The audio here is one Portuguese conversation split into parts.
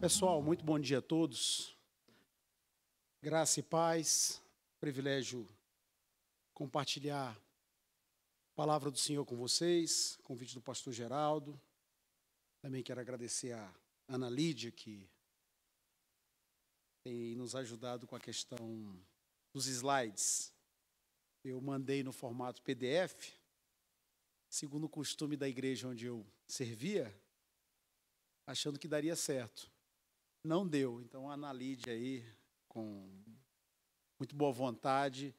Pessoal, muito bom dia a todos. Graça e paz, privilégio compartilhar a palavra do Senhor com vocês, convite do pastor Geraldo. Também quero agradecer a Ana Lídia, que tem nos ajudado com a questão dos slides. Eu mandei no formato PDF, segundo o costume da igreja onde eu servia, achando que daria certo. Não deu, então a Ana Lídia aí, com muito boa vontade,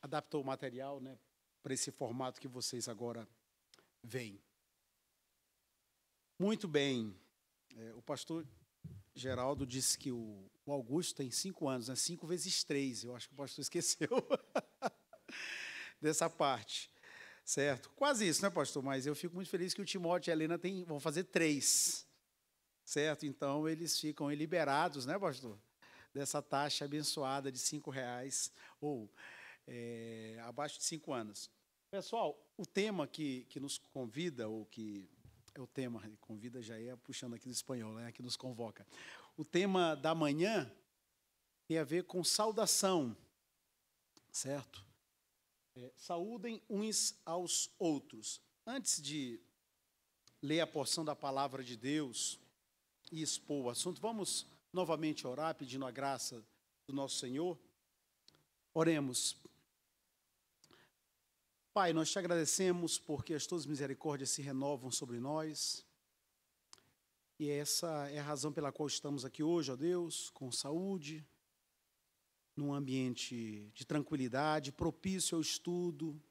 adaptou o material, né, para esse formato que vocês agora veem. Muito bem, o pastor Geraldo disse que o Augusto tem 5 anos, né, 5 vezes 3, eu acho que o pastor esqueceu dessa parte, certo? Quase isso, né, pastor? Mas eu fico muito feliz que o Timóteo e a Helena vão fazer 3, certo? Então, eles ficam liberados, né, pastor? Dessa taxa abençoada de R$5, ou abaixo de 5 anos. Pessoal, o tema que nos convida, ou que é o tema, convida já é puxando aqui do espanhol, né, que nos convoca. O tema da manhã tem a ver com saudação, certo? Saúdem uns aos outros. Antes de ler a porção da palavra de Deus e expor o assunto, vamos novamente orar, pedindo a graça do nosso Senhor. Oremos. Pai, nós te agradecemos porque as tuas misericórdias se renovam sobre nós. E essa é a razão pela qual estamos aqui hoje, ó Deus, com saúde, num ambiente de tranquilidade, propício ao estudo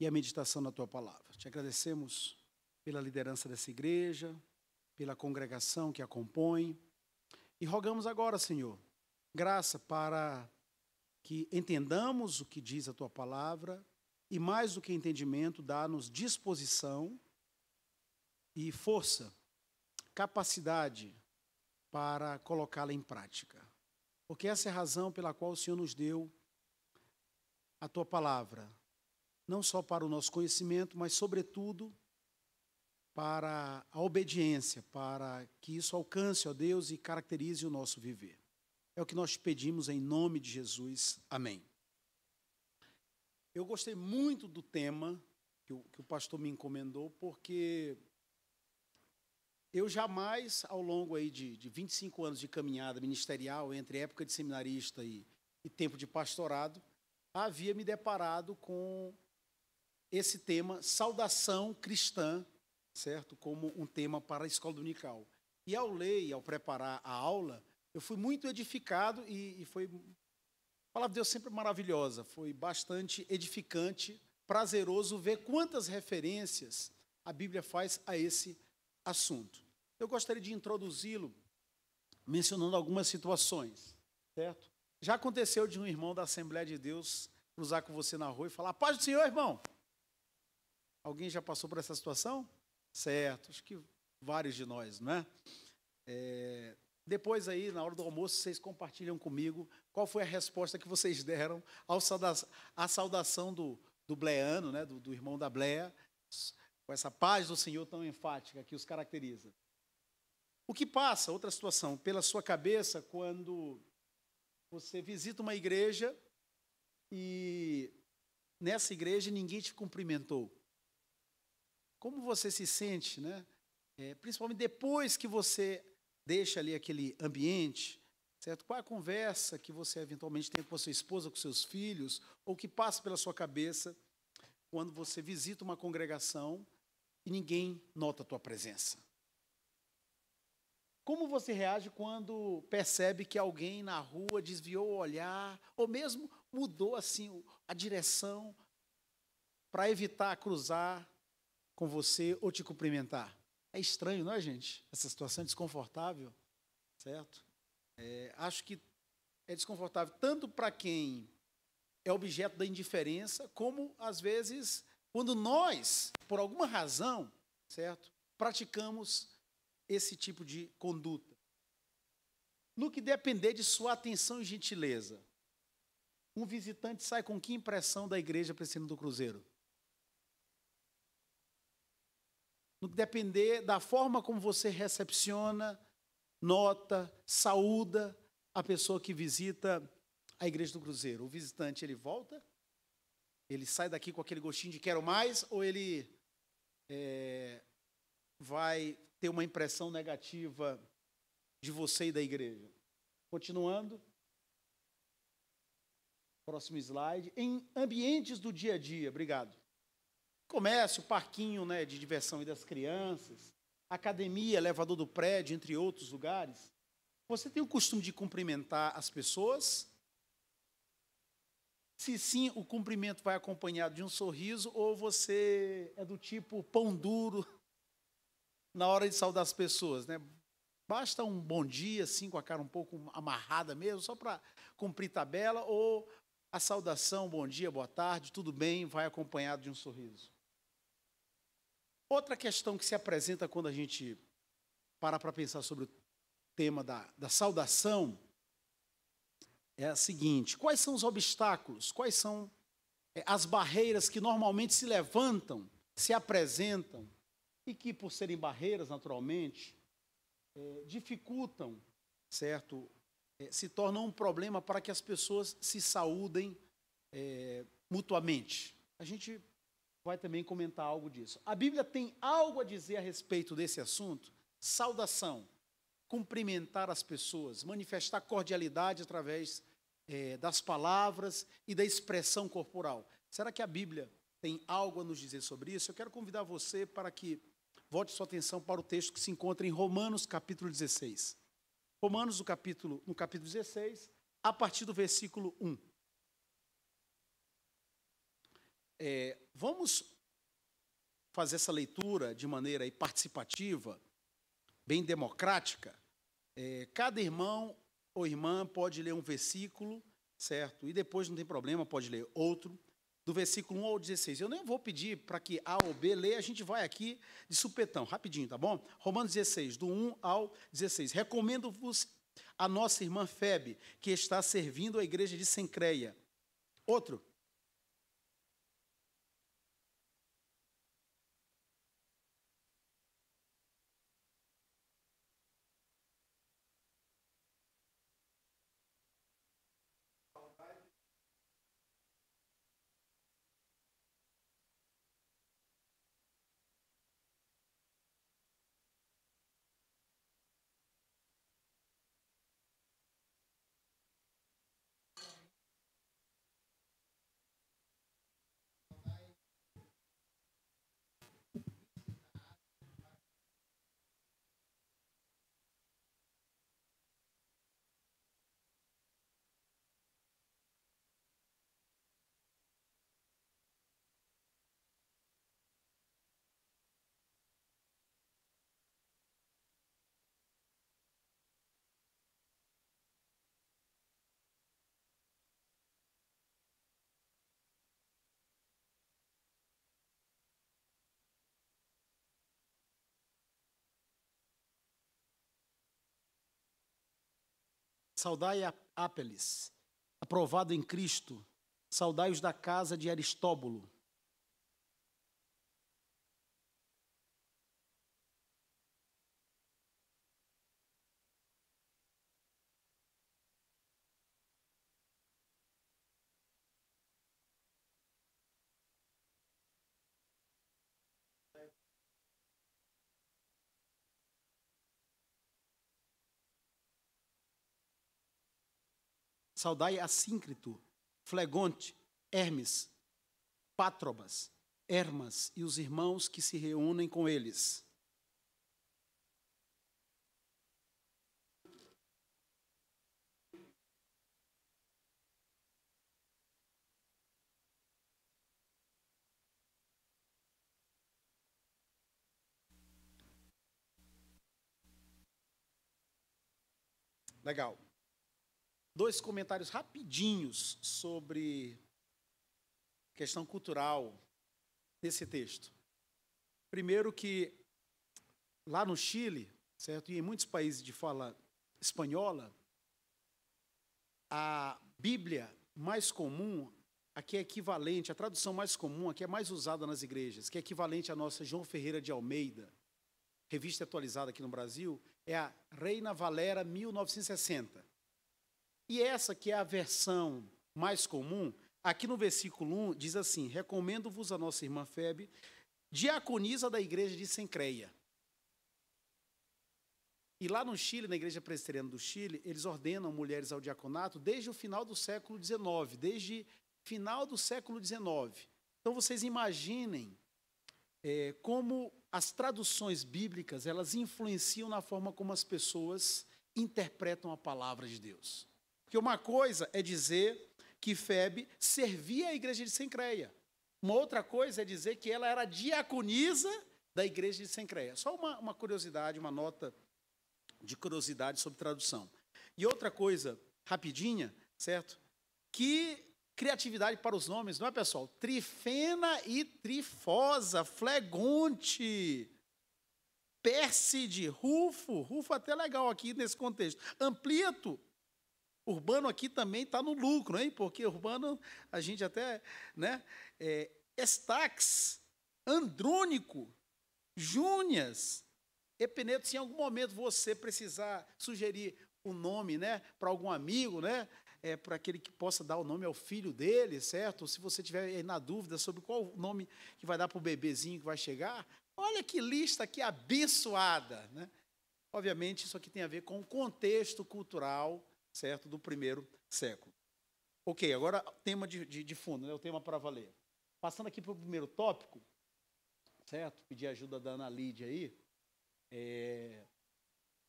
e à meditação na tua palavra. Te agradecemos pela liderança dessa igreja, pela congregação que a compõe. E rogamos agora, Senhor, graça para que entendamos o que diz a tua palavra e, mais do que entendimento, dá-nos disposição e força, capacidade para colocá-la em prática. Porque essa é a razão pela qual o Senhor nos deu a tua palavra, não só para o nosso conhecimento, mas, sobretudo, para a obediência, para que isso alcance, ó Deus, e caracterize o nosso viver. É o que nós pedimos em nome de Jesus. Amém. Eu gostei muito do tema que o pastor me encomendou, porque eu jamais, ao longo aí de 25 anos de caminhada ministerial, entre época de seminarista e tempo de pastorado, havia me deparado com esse tema, saudação cristã, certo? Como um tema para a escola dominical. E ao ler e ao preparar a aula, eu fui muito edificado e foi... A palavra de Deus sempre maravilhosa, foi bastante edificante, prazeroso ver quantas referências a Bíblia faz a esse assunto. Eu gostaria de introduzi-lo mencionando algumas situações, certo? Já aconteceu de um irmão da Assembleia de Deus cruzar com você na rua e falar: paz do Senhor, irmão. Alguém já passou por essa situação? Certo, acho que vários de nós, não é? Depois aí, na hora do almoço, vocês compartilham comigo qual foi a resposta que vocês deram à saudação do bleano, né, do irmão da Bleia, com essa paz do Senhor tão enfática que os caracteriza. O que passa, outra situação, pela sua cabeça quando você visita uma igreja e nessa igreja ninguém te cumprimentou? Como você se sente, né? Principalmente depois que você deixa ali aquele ambiente, certo? Qual é a conversa que você eventualmente tem com a sua esposa, com seus filhos, ou que passa pela sua cabeça quando você visita uma congregação e ninguém nota a tua presença? Como você reage quando percebe que alguém na rua desviou o olhar, ou mesmo mudou assim a direção para evitar cruzar com você ou te cumprimentar? É estranho, não é, gente? Essa situação é desconfortável, certo? Acho que é desconfortável tanto para quem é objeto da indiferença, como, às vezes, quando nós, por alguma razão, certo, praticamos esse tipo de conduta. No que depender de sua atenção e gentileza, um visitante sai com que impressão da igreja para esse ano do cruzeiro? no que depender da forma como você recepciona, nota, saúda a pessoa que visita a Igreja do Cruzeiro. O visitante, ele volta, ele sai daqui com aquele gostinho de quero mais, ou ele vai ter uma impressão negativa de você e da igreja? Continuando. Próximo slide. Em ambientes do dia a dia, obrigado. Comércio, parquinho, né, de diversão e das crianças, academia, elevador do prédio, entre outros lugares. Você tem o costume de cumprimentar as pessoas? Se sim, o cumprimento vai acompanhado de um sorriso, ou você é do tipo pão duro na hora de saudar as pessoas, né? Basta um bom dia, assim, com a cara um pouco amarrada mesmo, só para cumprir tabela, ou a saudação, bom dia, boa tarde, tudo bem, vai acompanhado de um sorriso. Outra questão que se apresenta quando a gente para pensar sobre o tema da saudação é a seguinte: quais são os obstáculos, quais são as barreiras que normalmente se levantam, se apresentam, e que, por serem barreiras, naturalmente, dificultam, certo? Se tornam um problema para que as pessoas se saúdem mutuamente. A gente vai também comentar algo disso. A Bíblia tem algo a dizer a respeito desse assunto? Saudação, cumprimentar as pessoas, manifestar cordialidade através das palavras e da expressão corporal. Será que a Bíblia tem algo a nos dizer sobre isso? Eu quero convidar você para que volte sua atenção para o texto que se encontra em Romanos, capítulo 16. Romanos, no capítulo 16, a partir do versículo 1. Vamos fazer essa leitura de maneira participativa, bem democrática. Cada irmão ou irmã pode ler um versículo, certo? E depois, não tem problema, pode ler outro, do versículo 1 ao 16. Eu nem vou pedir para que A ou B lê, a gente vai aqui de supetão, rapidinho, tá bom? Romanos 16, do 1 ao 16. Recomendo-vos a nossa irmã Febe, que está servindo a igreja de Sencreia. Outro. Saudai a Apeles, aprovado em Cristo, saudai-os da casa de Aristóbulo. Saudai Assíncrito, Flegonte, Hermes, Pátrobas, Hermas e os irmãos que se reúnem com eles. Legal. 2 comentários rapidinhos sobre questão cultural nesse texto. Primeiro que lá no Chile, certo, e em muitos países de fala espanhola, a Bíblia mais comum, a que é equivalente, a tradução mais comum, a que é mais usada nas igrejas, que é equivalente à nossa João Ferreira de Almeida, revista atualizada aqui no Brasil, é a Reina Valera 1960. E essa que é a versão mais comum, aqui no versículo 1, diz assim: recomendo-vos a nossa irmã Febe, diaconisa da igreja de Sencreia. E lá no Chile, na igreja presbiteriana do Chile, eles ordenam mulheres ao diaconato desde o final do século XIX, desde final do século XIX. Então, vocês imaginem como as traduções bíblicas, elas influenciam na forma como as pessoas interpretam a palavra de Deus. Porque uma coisa é dizer que Febe servia a igreja de Sencreia. Uma outra coisa é dizer que ela era diaconisa da igreja de Sencreia. Só uma curiosidade, uma nota de curiosidade sobre tradução. E outra coisa, rapidinha, certo? Que criatividade para os nomes, não é, pessoal? Trifena e Trifosa, Flegonte, Pérside, Rufo até legal aqui nesse contexto. Amplieto, Urbano aqui também está no lucro, hein? Porque Urbano, a gente até, né? Estax, Andrônico, Júnias, Epeneto, se em algum momento você precisar sugerir um nome, né, para algum amigo, né, para aquele que possa dar o nome ao filho dele, certo? Ou se você tiver na dúvida sobre qual o nome que vai dar para o bebezinho que vai chegar, olha que lista aqui abençoada, né? Obviamente, isso aqui tem a ver com o contexto cultural, certo, do primeiro século. Ok, agora tema de fundo, né, o tema para valer. Passando aqui para o primeiro tópico, certo? Pedir ajuda da Ana Lídia aí.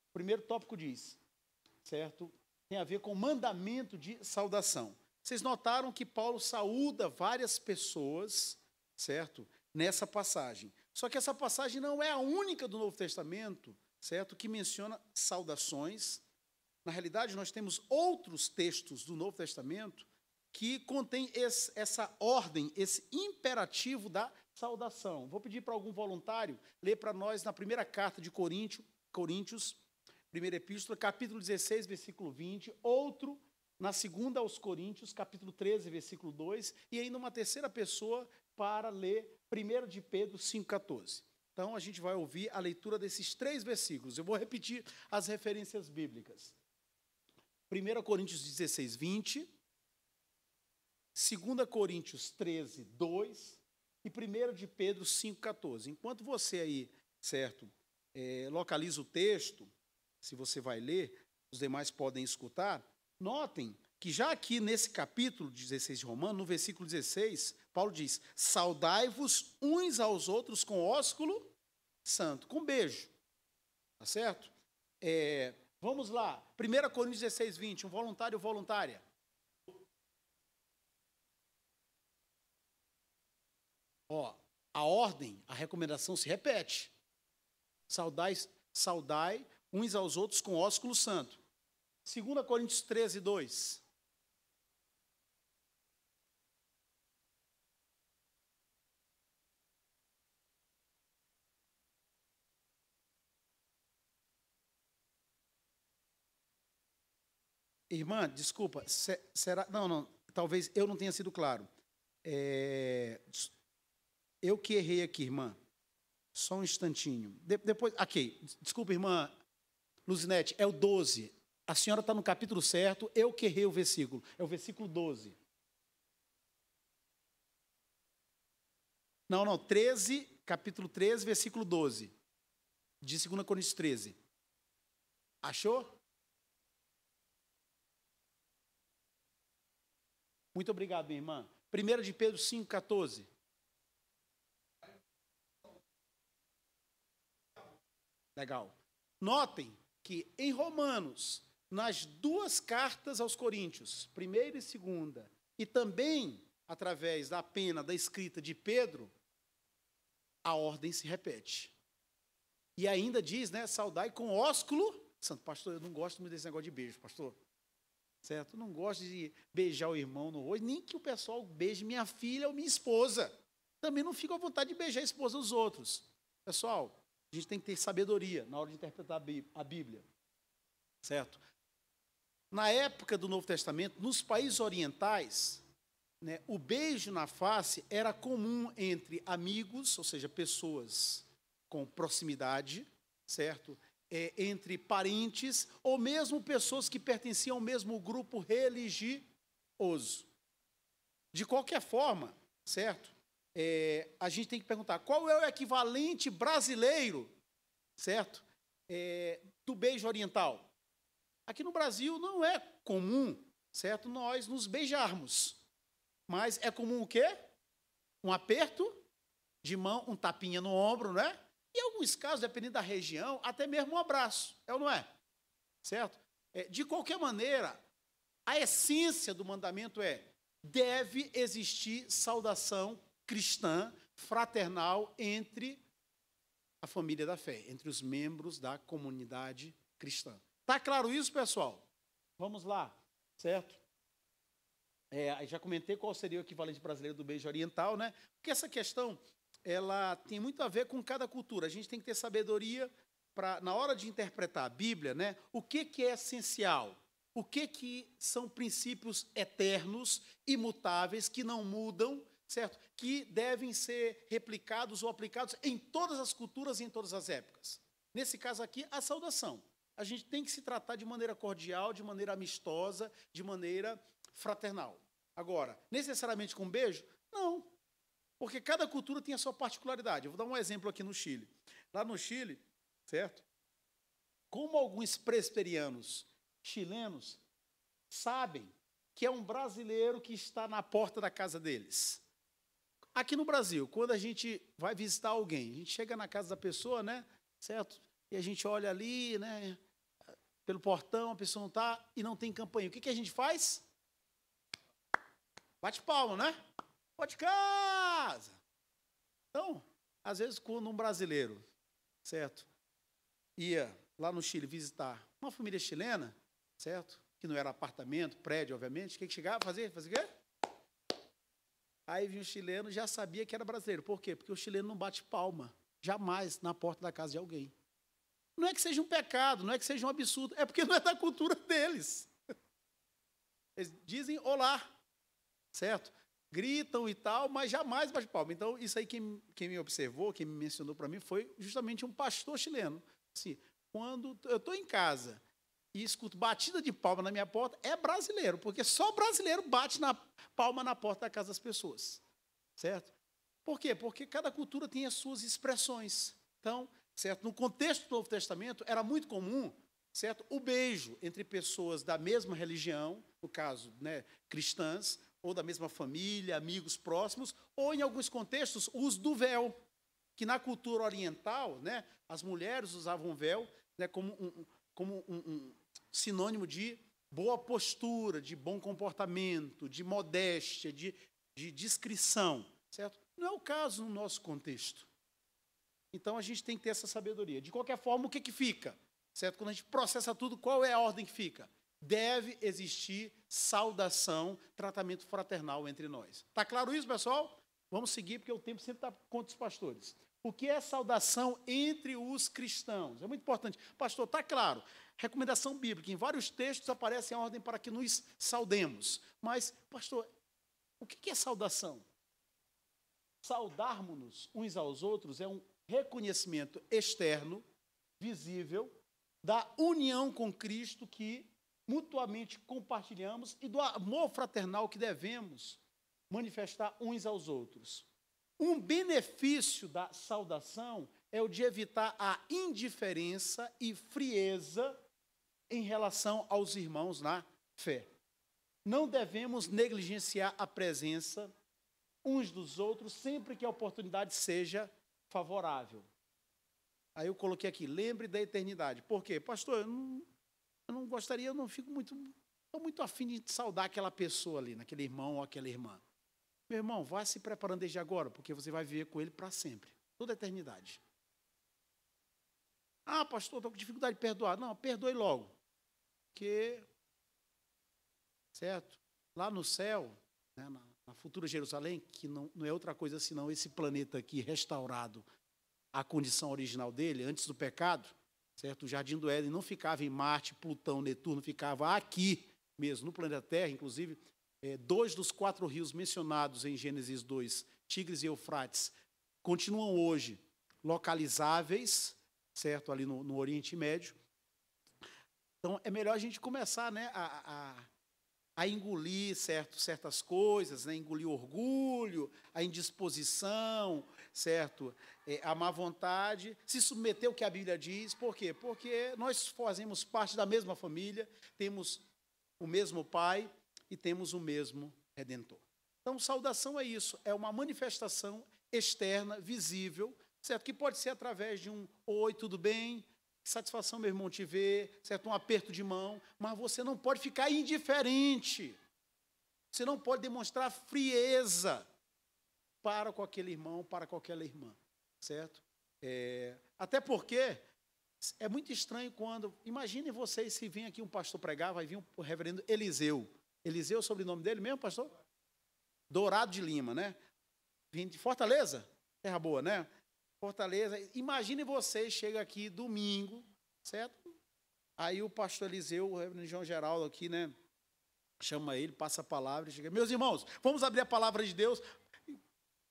O primeiro tópico diz, certo? Tem a ver com o mandamento de saudação. Vocês notaram que Paulo saúda várias pessoas, certo? Nessa passagem. Só que essa passagem não é a única do Novo Testamento, certo? Que menciona saudações. Na realidade, nós temos outros textos do Novo Testamento que contêm essa ordem, esse imperativo da saudação. Vou pedir para algum voluntário ler para nós na primeira carta de Coríntios, primeira epístola, capítulo 16, versículo 20, outro na segunda aos Coríntios, capítulo 13, versículo 2, e ainda uma terceira pessoa para ler 1 de Pedro 5,14. Então, a gente vai ouvir a leitura desses 3 versículos. Eu vou repetir as referências bíblicas. 1 Coríntios 16, 20, 2 Coríntios 13, 2 e 1 de Pedro 5,14. Enquanto você aí, certo, localiza o texto, se você vai ler, os demais podem escutar, notem que já aqui nesse capítulo 16 de Romanos, no versículo 16, Paulo diz: saudai-vos uns aos outros com ósculo santo, com beijo. Tá certo? Vamos lá, 1 Coríntios 16, 20, um voluntário ou voluntária. A ordem, a recomendação se repete. Saudai uns aos outros com ósculo santo. 2 Coríntios 13, 2. Irmã, desculpa, será... Não, talvez eu não tenha sido claro. Eu que errei aqui, irmã. Só um instantinho. Depois, ok, desculpa, irmã Luzinete, é o 12. A senhora está no capítulo certo, eu que errei o versículo. É o versículo 12. Não, 13, capítulo 13, versículo 12. De 2 Coríntios 13. Achou? Muito obrigado, minha irmã. 1 de Pedro 5, 14. Legal. Notem que em Romanos, nas 2 cartas aos Coríntios, 1ª e 2ª, e também através da pena da escrita de Pedro, a ordem se repete. E ainda diz, né, saudai com ósculo santo. Pastor, eu não gosto muito desse negócio de beijo, pastor. Certo? Eu não gosto de beijar o irmão no rosto, nem que o pessoal beije minha filha ou minha esposa. Também não fico à vontade de beijar a esposa dos outros. Pessoal, a gente tem que ter sabedoria na hora de interpretar a Bíblia. Certo? Na época do Novo Testamento, nos países orientais, né, o beijo na face era comum entre amigos, ou seja, pessoas com proximidade, certo? Entre parentes ou mesmo pessoas que pertenciam ao mesmo grupo religioso. De qualquer forma, certo? A gente tem que perguntar qual é o equivalente brasileiro, certo? Do beijo oriental. Aqui no Brasil não é comum, certo? Nós nos beijarmos. Mas é comum o quê? Um aperto de mão, um tapinha no ombro, não é? Em alguns casos, dependendo da região, até mesmo um abraço, é ou não é? Certo? De qualquer maneira, a essência do mandamento deve existir saudação cristã, fraternal, entre a família da fé, entre os membros da comunidade cristã. Está claro isso, pessoal? Vamos lá, certo? Já comentei qual seria o equivalente brasileiro do beijo oriental, né? Porque essa questão, ela tem muito a ver com cada cultura. A gente tem que ter sabedoria para, na hora de interpretar a Bíblia, né? O que é essencial? O que são princípios eternos, imutáveis, que não mudam, certo? Que devem ser replicados ou aplicados em todas as culturas e em todas as épocas. Nesse caso aqui, a saudação. A gente tem que se tratar de maneira cordial, de maneira amistosa, de maneira fraternal. Agora, necessariamente com beijo? Não, porque cada cultura tem a sua particularidade. Eu vou dar um exemplo aqui no Chile. Lá no Chile, certo? Como alguns presbiterianos chilenos sabem que é um brasileiro que está na porta da casa deles. Aqui no Brasil, quando a gente vai visitar alguém, a gente chega na casa da pessoa, né? Certo? E a gente olha ali, né? Pelo portão, a pessoa não está e não tem campainha. O que a gente faz? Bate palma, né? Pode de casa. Então, às vezes, quando um brasileiro, certo, ia lá no Chile visitar uma família chilena, certo, que não era apartamento, prédio, obviamente, o que chegava a fazer? Fazia o quê? Aí vinha o chileno, já sabia que era brasileiro. Por quê? Porque o chileno não bate palma, jamais, na porta da casa de alguém. Não é que seja um pecado, não é que seja um absurdo, é porque não é da cultura deles. Eles dizem olá, certo? Gritam e tal, mas jamais bate palma. Então, isso aí quem me observou, quem me mencionou para mim, foi justamente um pastor chileno. Assim, quando eu estou em casa e escuto batida de palma na minha porta, é brasileiro, porque só brasileiro bate na palma na porta da casa das pessoas, certo? Por quê? Porque cada cultura tem as suas expressões. Então, certo, no contexto do Novo Testamento, era muito comum, certo, o beijo entre pessoas da mesma religião, no caso, né, cristãs, ou da mesma família, amigos próximos, ou, em alguns contextos, o uso do véu, que na cultura oriental, né, as mulheres usavam véu, né, como um sinônimo de boa postura, de bom comportamento, de modéstia, de discrição, certo? Não é o caso no nosso contexto. Então, a gente tem que ter essa sabedoria. De qualquer forma, o que fica? Certo? Quando a gente processa tudo, qual é a ordem que fica? Deve existir saudação, tratamento fraternal entre nós. Está claro isso, pessoal? Vamos seguir, porque o tempo sempre está contra os pastores. O que é saudação entre os cristãos? É muito importante. Pastor, está claro. Recomendação bíblica. Em vários textos aparece a ordem para que nos saudemos. Mas, pastor, o que é saudação? Saudarmos-nos uns aos outros é um reconhecimento externo, visível, da união com Cristo que mutuamente compartilhamos e do amor fraternal que devemos manifestar uns aos outros. Um benefício da saudação é o de evitar a indiferença e frieza em relação aos irmãos na fé. Não devemos negligenciar a presença uns dos outros sempre que a oportunidade seja favorável. Aí eu coloquei aqui, lembre da eternidade. Por quê? Pastor, eu não gostaria, eu não fico muito afim de saudar aquela pessoa ali, naquele irmão ou aquela irmã. Meu irmão, vá se preparando desde agora, porque você vai viver com ele para sempre, toda a eternidade. Ah, pastor, estou com dificuldade de perdoar. Não, perdoe logo. Porque, certo, lá no céu, né, na futura Jerusalém, que não é outra coisa senão esse planeta aqui restaurado à condição original dele, antes do pecado, certo? O Jardim do Éden não ficava em Marte, Plutão, Netuno, ficava aqui mesmo, no planeta Terra. Inclusive, 2 dos 4 rios mencionados em Gênesis 2, Tigres e Eufrates, continuam hoje localizáveis, certo, ali no Oriente Médio. Então, é melhor a gente começar, né, a engolir certas coisas, né, engolir o orgulho, a indisposição, certo, a má vontade, se submeter ao que a Bíblia diz. Por quê? Porque nós fazemos parte da mesma família, temos o mesmo Pai e temos o mesmo Redentor. Então, saudação é isso, é uma manifestação externa, visível, certo, que pode ser através de um oi, tudo bem? Que satisfação, meu irmão, te ver, certo? Um aperto de mão, mas você não pode ficar indiferente. Você não pode demonstrar frieza para com aquele irmão, para com aquela irmã, certo? Até porque é muito estranho quando, imaginem vocês se vem aqui um pastor pregar, vai vir o reverendo Eliseu. Eliseu é o sobrenome dele mesmo, pastor? Dourado de Lima, né? Vem de Fortaleza, terra boa, né? Fortaleza, imagine vocês, chega aqui domingo, certo? Aí o pastor Eliseu, o reverendo João Geraldo aqui, né? Chama ele, passa a palavra e chega. Meus irmãos, vamos abrir a palavra de Deus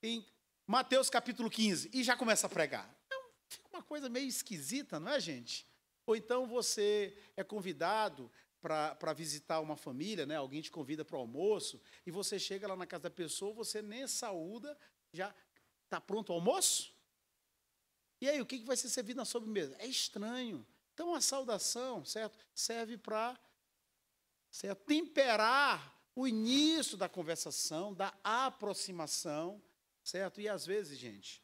em Mateus capítulo 15 e já começa a pregar. Fica uma coisa meio esquisita, não é, gente? Ou então você é convidado para visitar uma família, né? Alguém te convida para o almoço e você chega lá na casa da pessoa, você nem saúda, já está pronto o almoço? E aí, o que vai ser servido na sobremesa? É estranho. Então, a saudação, certo, serve para temperar o início da conversação, da aproximação, certo? E, às vezes, gente,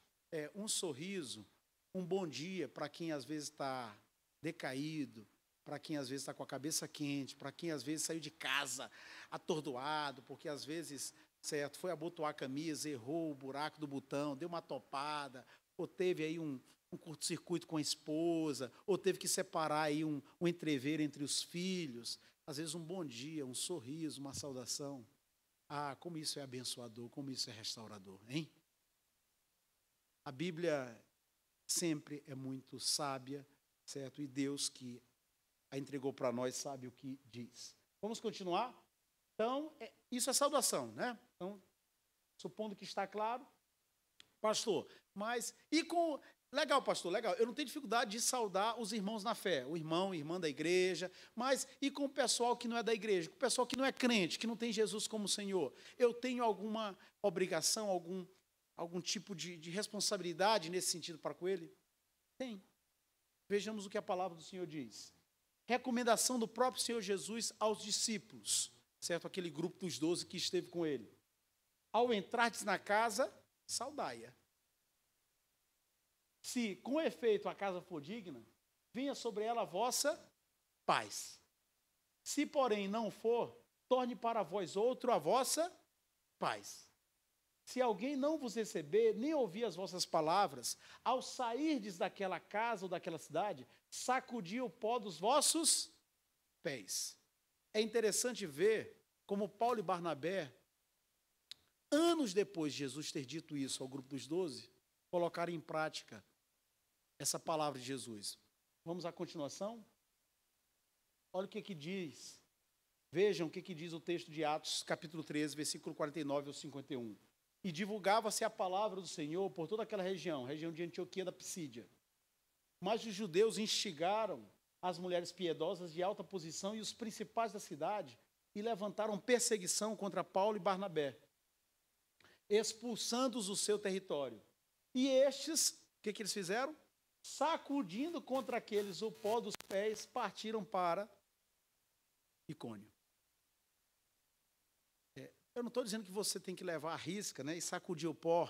um sorriso, um bom dia para quem, às vezes, está decaído, para quem, às vezes, está com a cabeça quente, para quem, às vezes, saiu de casa atordoado, porque, às vezes, certo, foi abotoar a camisa, errou o buraco do botão, deu uma topada, ou teve aí um curto-circuito com a esposa, ou teve que separar aí um entreveiro entre os filhos. Às vezes um bom dia, um sorriso, uma saudação. Ah, como isso é abençoador, como isso é restaurador, hein? A Bíblia sempre é muito sábia, certo? E Deus que a entregou para nós sabe o que diz. Vamos continuar? Então, isso é saudação, né? Então, supondo que está claro, pastor, mas e com... Legal, pastor, legal. Eu não tenho dificuldade de saudar os irmãos na fé, o irmão, irmã da igreja, mas e com o pessoal que não é da igreja, com o pessoal que não é crente, que não tem Jesus como Senhor? Eu tenho alguma obrigação, algum tipo de responsabilidade nesse sentido para com ele? Tem. Vejamos o que a palavra do Senhor diz. Recomendação do próprio Senhor Jesus aos discípulos, certo? Aquele grupo dos 12 que esteve com ele. Ao entrardes na casa, saudai-a. Se, com efeito, a casa for digna, venha sobre ela a vossa paz. Se, porém, não for, torne para vós outro a vossa paz. Se alguém não vos receber, nem ouvir as vossas palavras, ao sairdes daquela casa ou daquela cidade, sacudi o pó dos vossos pés. É interessante ver como Paulo e Barnabé, anos depois de Jesus ter dito isso ao grupo dos 12, colocaram em prática essa palavra de Jesus. Vamos à continuação? Olha o que diz. Vejam o que diz o texto de Atos, capítulo 13, versículo 49 ao 51. E divulgava-se a palavra do Senhor por toda aquela região de Antioquia da Psídia. Mas os judeus instigaram as mulheres piedosas de alta posição e os principais da cidade e levantaram perseguição contra Paulo e Barnabé, expulsando-os do seu território. E estes, o que eles fizeram? Sacudindo contra aqueles o pó dos pés, partiram para Icônio. Eu não estou dizendo que você tem que levar a risca, né, e sacudir o pó,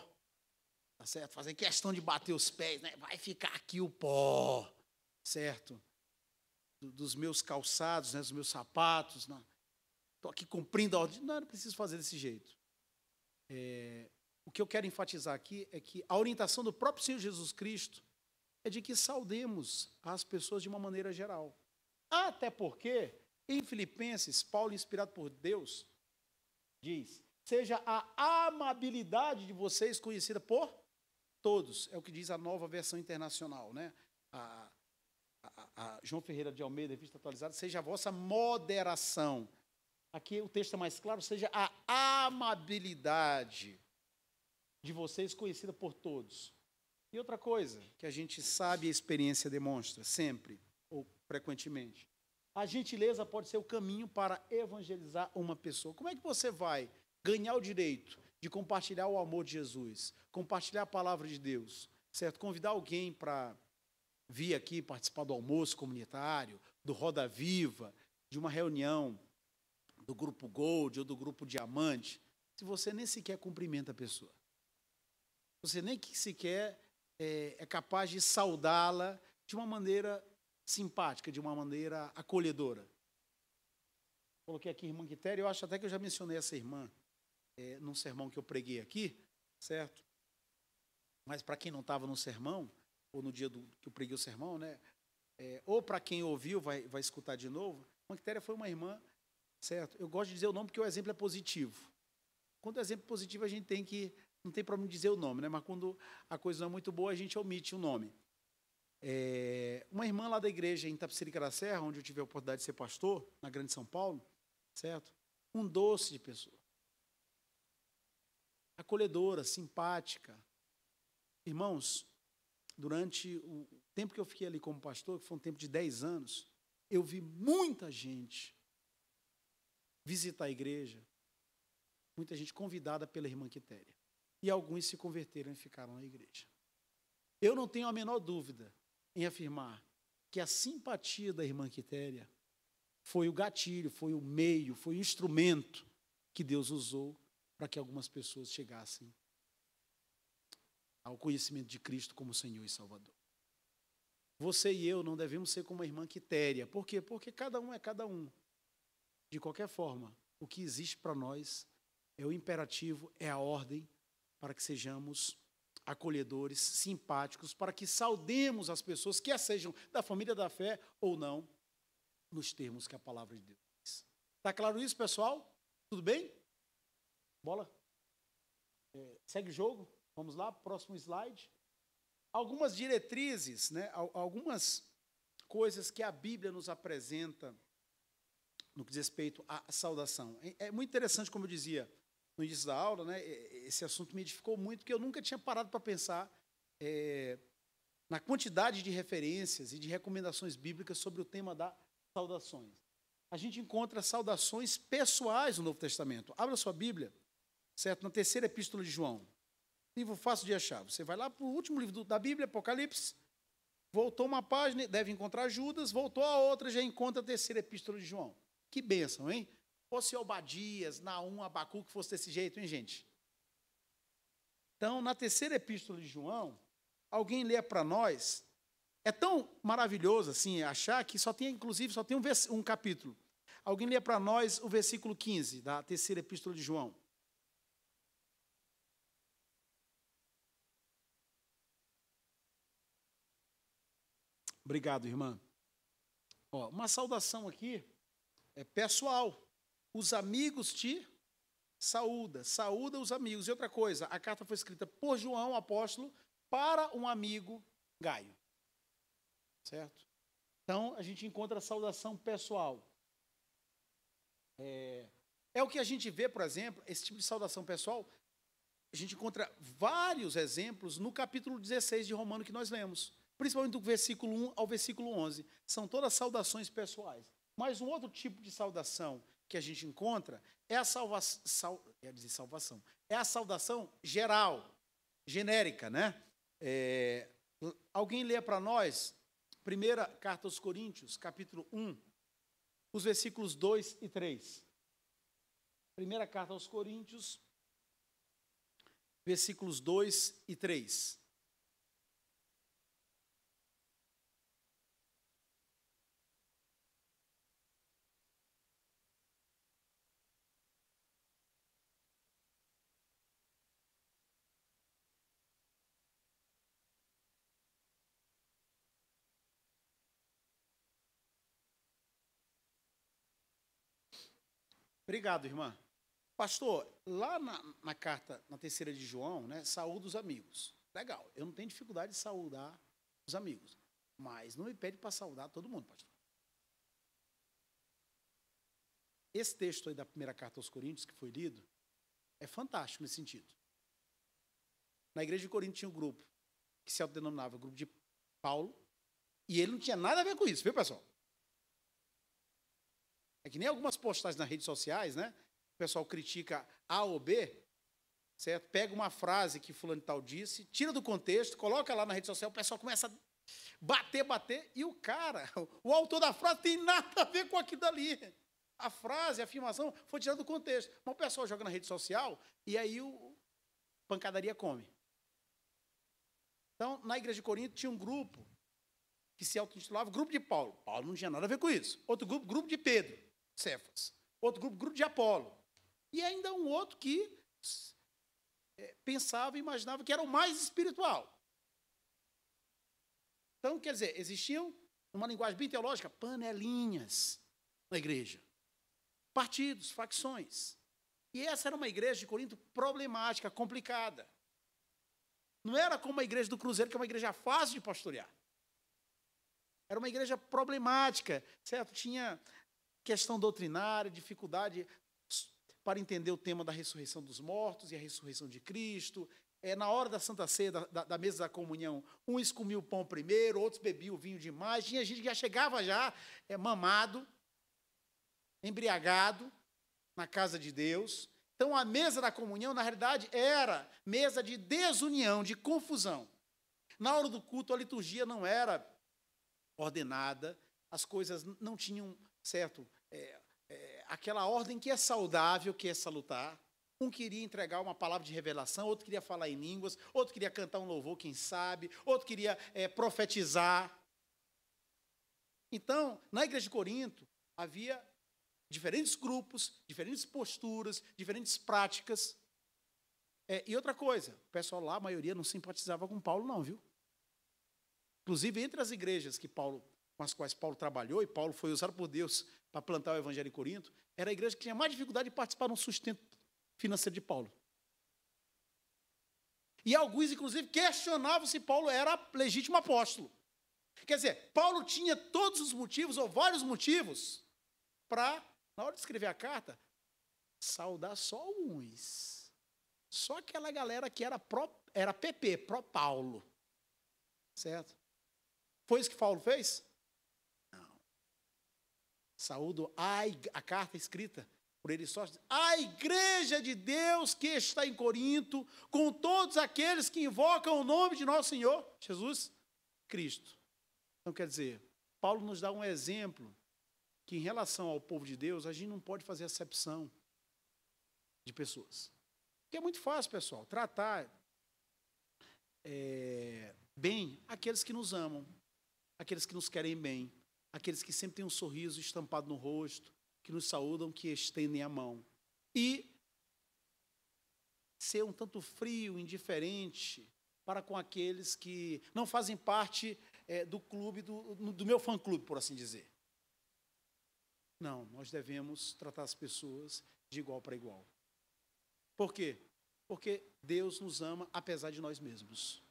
tá certo? Fazer questão de bater os pés, né? Vai ficar aqui o pó, certo? Dos meus calçados, né, dos meus sapatos. Estou aqui cumprindo a ordem. Não preciso fazer desse jeito. O que eu quero enfatizar aqui é que a orientação do próprio Senhor Jesus Cristo é de que saudemos as pessoas de uma maneira geral. Até porque, em Filipenses, Paulo, inspirado por Deus, diz: seja a amabilidade de vocês conhecida por todos. É o que diz a Nova Versão Internacional, né? A João Ferreira de Almeida, revista atualizada, seja a vossa moderação. Aqui o texto é mais claro, seja a amabilidade de vocês conhecida por todos. E outra coisa que a gente sabe e a experiência demonstra, sempre ou frequentemente, a gentileza pode ser o caminho para evangelizar uma pessoa. Como é que você vai ganhar o direito de compartilhar o amor de Jesus, compartilhar a palavra de Deus, certo? Convidar alguém para vir aqui participar do almoço comunitário, do Roda Viva, de uma reunião do grupo Gold ou do grupo Diamante, se você nem sequer cumprimenta a pessoa. Você nem sequer é capaz de saudá-la de uma maneira simpática, de uma maneira acolhedora. Coloquei aqui irmã Quitéria, eu acho até que eu já mencionei essa irmã num sermão que eu preguei aqui, certo? Mas para quem não estava no sermão, ou no dia que eu preguei o sermão, né? Ou para quem ouviu, vai escutar de novo, irmã Quitéria foi uma irmã, certo? Eu gosto de dizer o nome porque o exemplo é positivo. Quando o exemplo é positivo, a gente tem que... Não tem problema dizer o nome, né? Mas quando a coisa não é muito boa, a gente omite o nome. Uma irmã lá da igreja em Itapecerica da Serra, onde eu tive a oportunidade de ser pastor, na Grande São Paulo, certo? Um doce de pessoa. Acolhedora, simpática. Irmãos, durante o tempo que eu fiquei ali como pastor, que foi um tempo de 10 anos, eu vi muita gente visitar a igreja, muita gente convidada pela irmã Quitéria. E alguns se converteram e ficaram na igreja. Eu não tenho a menor dúvida em afirmar que a simpatia da irmã Quitéria foi o gatilho, foi o meio, foi o instrumento que Deus usou para que algumas pessoas chegassem ao conhecimento de Cristo como Senhor e Salvador. Você e eu não devemos ser como a irmã Quitéria. Por quê? Porque cada um é cada um. De qualquer forma, o que existe para nós é o imperativo, é a ordem para que sejamos acolhedores, simpáticos, para que saudemos as pessoas, quer sejam da família da fé ou não, nos termos que a palavra de Deus diz. Está claro isso, pessoal? Tudo bem? Bola? Segue o jogo. Vamos lá, próximo slide. Algumas diretrizes, né? Algumas coisas que a Bíblia nos apresenta no que diz respeito à saudação. É muito interessante, como eu dizia no início da aula, né? Esse assunto me edificou muito, porque eu nunca tinha parado para pensar na quantidade de referências e de recomendações bíblicas sobre o tema das saudações. A gente encontra saudações pessoais no Novo Testamento. Abra sua Bíblia, certo? Na terceira epístola de João. Livro fácil de achar. Você vai lá para o último livro da Bíblia, Apocalipse, voltou uma página, deve encontrar Judas, voltou a outra, já encontra a terceira epístola de João. Que bênção, hein? Fosse Obadias, Naum, Abacuque, que fosse desse jeito, hein, gente? Então, na terceira epístola de João, alguém lê para nós, é tão maravilhoso assim achar que só tem, inclusive, só tem um capítulo. Alguém lê para nós o versículo 15 da terceira epístola de João. Obrigado, irmã. Uma saudação aqui é pessoal. Os amigos te saúda os amigos. E outra coisa, a carta foi escrita por João, apóstolo, para um amigo Gaio. Certo? Então, a gente encontra a saudação pessoal. É o que a gente vê, por exemplo, esse tipo de saudação pessoal, a gente encontra vários exemplos no capítulo 16 de Romano que nós lemos. Principalmente do versículo 1 ao versículo 11. São todas saudações pessoais. Mas um outro tipo de saudação que a gente encontra é a salvação, é a saudação geral, genérica, né? Alguém lê para nós, primeira carta aos Coríntios, capítulo 1, os versículos 2 e 3. Primeira carta aos Coríntios, versículos 2 e 3. Obrigado, irmã. Pastor, lá na carta, na terceira de João, né, saúda os amigos. Legal, eu não tenho dificuldade de saudar os amigos, mas não me pede para saudar todo mundo, pastor. Esse texto aí da primeira carta aos Coríntios, que foi lido, é fantástico nesse sentido. Na igreja de Corinto tinha um grupo que se autodenominava grupo de Paulo, e ele não tinha nada a ver com isso, viu, pessoal? É que nem algumas postagens nas redes sociais, né? O pessoal critica A ou B, certo? Pega uma frase que fulano tal disse, tira do contexto, coloca lá na rede social, o pessoal começa a bater, e o cara, o autor da frase tem nada a ver com aquilo dali. A frase, a afirmação foi tirada do contexto. Mas o pessoal joga na rede social e aí o pancadaria come. Então, na igreja de Corinto tinha um grupo que se auto-intitulava Grupo de Paulo. Paulo não tinha nada a ver com isso. Outro grupo, Grupo de Pedro, Cefas. Outro grupo, Grupo de Apolo. E ainda um outro que pensava e imaginava que era o mais espiritual. Então, quer dizer, existiam, numa linguagem bem teológica, panelinhas na igreja. Partidos, facções. E essa era uma igreja de Corinto problemática, complicada. Não era como a igreja do Cruzeiro, que é uma igreja fácil de pastorear. Era uma igreja problemática, certo? Tinha questão doutrinária, dificuldade para entender o tema da ressurreição dos mortos e a ressurreição de Cristo. Na hora da Santa Ceia, da mesa da comunhão, uns comiam o pão primeiro, outros bebiam o vinho demais. Tinha gente que já chegava mamado, embriagado, na casa de Deus. Então, a mesa da comunhão, na realidade, era mesa de desunião, de confusão. Na hora do culto, a liturgia não era ordenada, as coisas não tinham, certo, aquela ordem que é saudável, que é salutar. Um queria entregar uma palavra de revelação, outro queria falar em línguas, outro queria cantar um louvor, quem sabe, outro queria profetizar. Então, na igreja de Corinto, havia diferentes grupos, diferentes posturas, diferentes práticas. E outra coisa, o pessoal lá, a maioria, não simpatizava com Paulo, não, viu? Inclusive, entre as igrejas com as quais Paulo trabalhou, e Paulo foi usado por Deus para plantar o evangelho em Corinto, era a igreja que tinha mais dificuldade de participar no sustento financeiro de Paulo. E alguns, inclusive, questionavam se Paulo era legítimo apóstolo. Quer dizer, Paulo tinha todos os motivos, ou vários motivos, para, na hora de escrever a carta, saudar só uns. Só aquela galera que era PP, pró-Paulo. Certo? Foi isso que Paulo fez? Não. Saúdo a carta escrita por ele só, a igreja de Deus que está em Corinto, com todos aqueles que invocam o nome de nosso Senhor, Jesus Cristo. Então, quer dizer, Paulo nos dá um exemplo que, em relação ao povo de Deus, a gente não pode fazer acepção de pessoas. Porque é muito fácil, pessoal, tratar bem aqueles que nos amam, aqueles que nos querem bem, aqueles que sempre têm um sorriso estampado no rosto, que nos saúdam, que estendem a mão. E ser um tanto frio, indiferente para com aqueles que não fazem parte do clube, do meu fã-clube, por assim dizer. Não, nós devemos tratar as pessoas de igual para igual. Por quê? Porque Deus nos ama apesar de nós mesmos.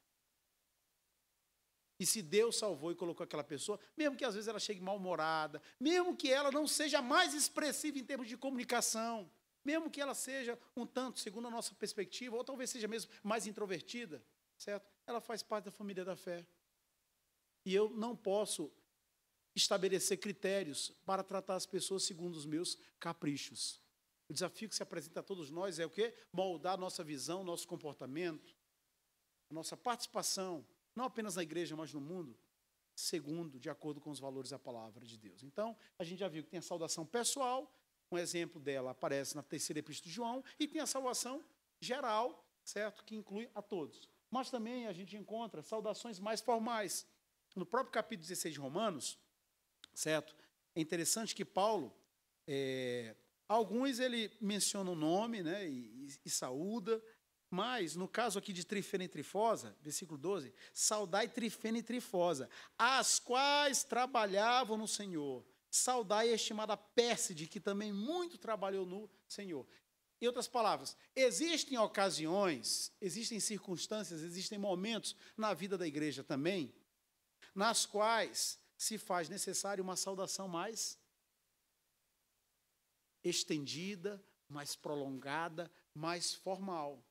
E se Deus salvou e colocou aquela pessoa, mesmo que às vezes ela chegue mal-humorada, mesmo que ela não seja mais expressiva em termos de comunicação, mesmo que ela seja um tanto, segundo a nossa perspectiva, ou talvez seja mesmo mais introvertida, certo? Ela faz parte da família da fé. E eu não posso estabelecer critérios para tratar as pessoas segundo os meus caprichos. O desafio que se apresenta a todos nós é o quê? Moldar a nossa visão, nosso comportamento, a nossa participação, não apenas na igreja, mas no mundo, segundo, de acordo com os valores da palavra de Deus. Então, a gente já viu que tem a saudação pessoal, um exemplo dela aparece na terceira epístola de João, e tem a salvação geral, certo? Que inclui a todos. Mas também a gente encontra saudações mais formais. No próprio capítulo 16 de Romanos, certo? É interessante que Paulo, alguns ele menciona o nome, né, e saúda, mas, no caso aqui de Trifena e Trifosa, versículo 12, saudai Trifena e Trifosa, as quais trabalhavam no Senhor. Saudai a estimada Pérside, que também muito trabalhou no Senhor. Em outras palavras, existem ocasiões, existem circunstâncias, existem momentos na vida da igreja também, nas quais se faz necessário uma saudação mais estendida, mais prolongada, mais formal.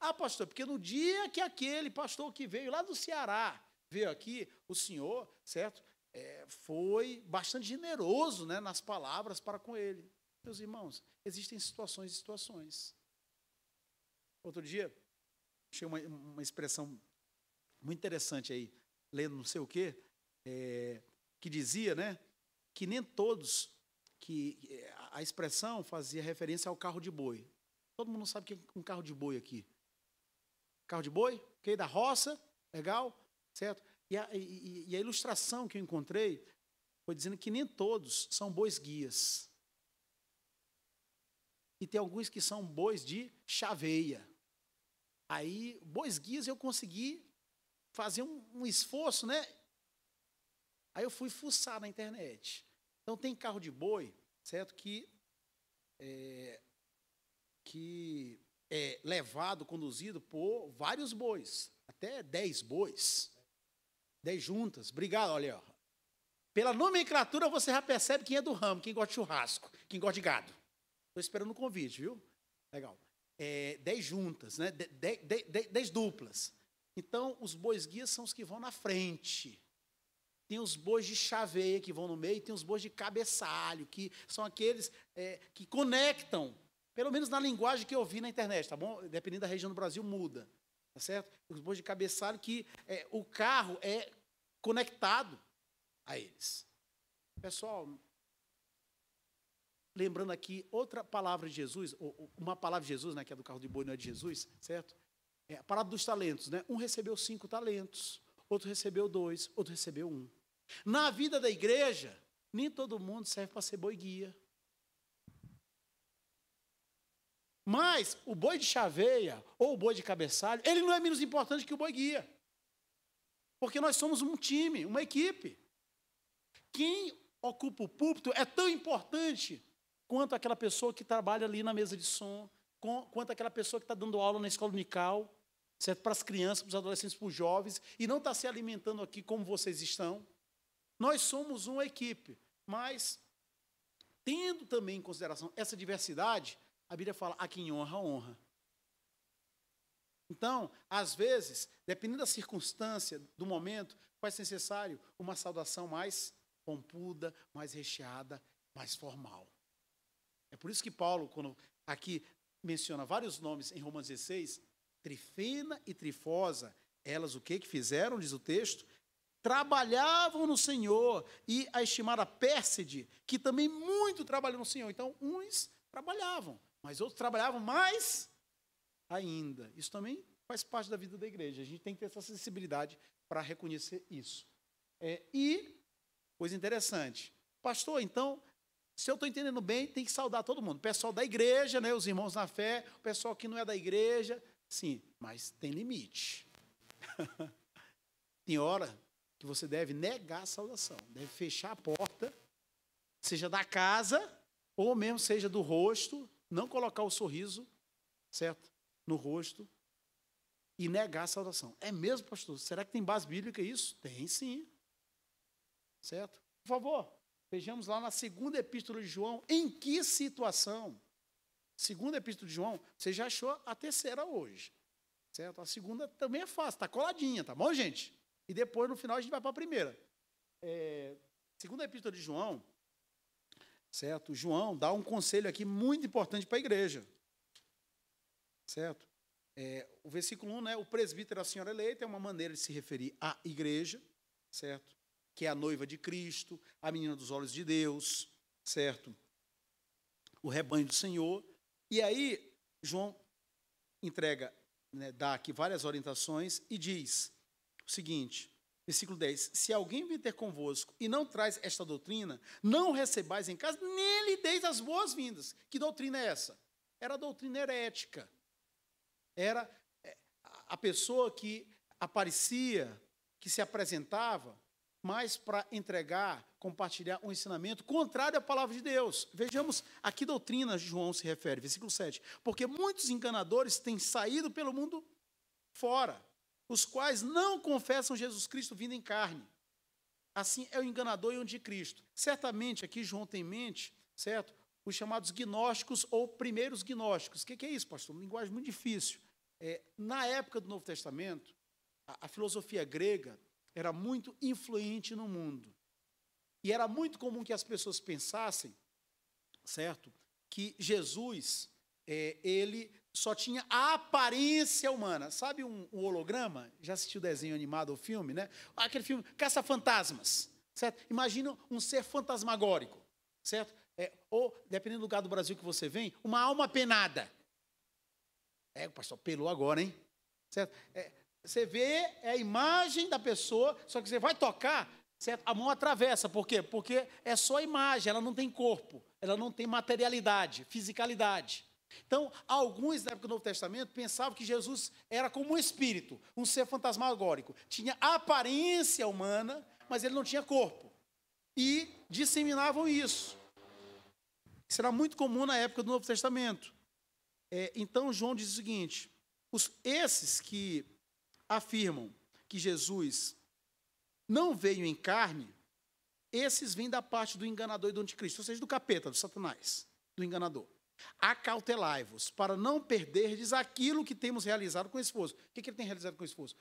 Ah, pastor, porque no dia que aquele pastor que veio lá do Ceará, veio aqui, o senhor, certo? Foi bastante generoso, né, nas palavras para com ele. Meus irmãos, existem situações e situações. Outro dia, achei uma expressão muito interessante aí, lendo não sei o quê, que dizia, né, que nem todos, que a expressão fazia referência ao carro de boi. Todo mundo sabe o que é um carro de boi aqui. Carro de boi, ok? Da roça, legal, certo? E a ilustração que eu encontrei foi dizendo que nem todos são bois guias. E tem alguns que são bois de chaveia. Aí, bois guias, eu consegui fazer um esforço, né? Aí eu fui fuçar na internet. Então, tem carro de boi, certo? Que é levado, conduzido por vários bois. Até 10 bois. 10 juntas. Obrigado, olha, ó. Pela nomenclatura, você já percebe quem é do ramo, quem gosta de churrasco, quem gosta de gado. Estou esperando o convite, viu? Legal. 10 juntas, né? 10 duplas. Então, os bois guias são os que vão na frente. Tem os bois de chaveia que vão no meio, tem os bois de cabeçalho, que são aqueles que conectam, pelo menos na linguagem que eu vi na internet, tá bom? Dependendo da região do Brasil, muda. Tá certo? Os bois de cabeçalho que o carro é conectado a eles. Pessoal, lembrando aqui outra palavra de Jesus, uma palavra de Jesus, né, que é do carro de boi, não é de Jesus, certo? A palavra dos talentos, né? Um recebeu 5 talentos, outro recebeu 2, outro recebeu 1. Na vida da igreja, nem todo mundo serve para ser boi guia. Mas o boi de chaveia ou o boi de cabeçalho, ele não é menos importante que o boi guia. Porque nós somos um time, uma equipe. Quem ocupa o púlpito é tão importante quanto aquela pessoa que trabalha ali na mesa de som, quanto aquela pessoa que está dando aula na escola dominical, certo? Para as crianças, para os adolescentes, para os jovens, e não está se alimentando aqui como vocês estão. Nós somos uma equipe, mas tendo também em consideração essa diversidade, a Bíblia fala, a quem honra, honra. Então, às vezes, dependendo da circunstância, do momento, faz necessário uma saudação mais pompuda, mais recheada, mais formal. É por isso que Paulo, quando aqui menciona vários nomes em Romanos 16, Trifena e Trifosa, elas o que fizeram, diz o texto? Trabalhavam no Senhor, e a estimada Pérside, que também muito trabalhou no Senhor. Então, uns trabalhavam, mas outros trabalhavam mais ainda. Isso também faz parte da vida da igreja. A gente tem que ter essa sensibilidade para reconhecer isso. Coisa interessante, pastor, então, se eu estou entendendo bem, tem que saudar todo mundo. O pessoal da igreja, né, os irmãos na fé, o pessoal que não é da igreja, sim, mas tem limite. Tem hora que você deve negar a saudação, deve fechar a porta, seja da casa, ou mesmo seja do rosto, não colocar o sorriso, certo, no rosto, e negar a saudação. É mesmo, pastor? Será que tem base bíblica isso? Tem sim. Certo? Por favor, vejamos lá na segunda epístola de João, em que situação? Segunda epístola de João, você já achou a terceira hoje, certo? A segunda também é fácil, está coladinha, tá bom, gente? E depois, no final, a gente vai para a primeira. Segunda epístola de João, certo? João dá um conselho aqui muito importante para a igreja, certo? O versículo 1, né? O presbítero, a senhora eleita, é uma maneira de se referir à igreja, certo? Que é a noiva de Cristo, a menina dos olhos de Deus, certo? O rebanho do Senhor. E aí, João entrega, né, dá aqui várias orientações e diz o seguinte, versículo 10, se alguém vier ter convosco e não traz esta doutrina, não recebais em casa, nem lhe deis as boas-vindas. Que doutrina é essa? Era a doutrina herética. Era a pessoa que aparecia, que se apresentava, mas para entregar, compartilhar um ensinamento contrário à palavra de Deus. Vejamos a que doutrina João se refere, versículo 7. Porque muitos enganadores têm saído pelo mundo fora, os quais não confessam Jesus Cristo vindo em carne. Assim é o enganador e o anticristo. Certamente, aqui João tem em mente, certo? Os chamados gnósticos ou primeiros gnósticos. O que é isso, pastor? Uma linguagem muito difícil. Na época do Novo Testamento, a filosofia grega era muito influente no mundo. E era muito comum que as pessoas pensassem, certo, que Jesus, ele só tinha a aparência humana. Sabe um holograma? Já assistiu o desenho animado, o filme, né? Aquele filme, Caça-Fantasmas, certo? Imagina um ser fantasmagórico, certo? Ou, dependendo do lugar do Brasil que você vem, uma alma penada. O pastor pelou agora, hein? Certo? Você vê a imagem da pessoa, só que você vai tocar, certo? A mão atravessa. Por quê? Porque é só a imagem, ela não tem corpo, ela não tem materialidade, fisicalidade. Então, alguns, na época do Novo Testamento, pensavam que Jesus era como um espírito, um ser fantasmagórico. Tinha aparência humana, mas ele não tinha corpo. E disseminavam isso. Isso era muito comum na época do Novo Testamento. Então, João diz o seguinte, esses que afirmam que Jesus não veio em carne, esses vêm da parte do enganador e do anticristo, ou seja, do capeta, do Satanás, do enganador. Acautelai-vos, para não perderdes aquilo que temos realizado com esforço. O que ele tem realizado com esforço?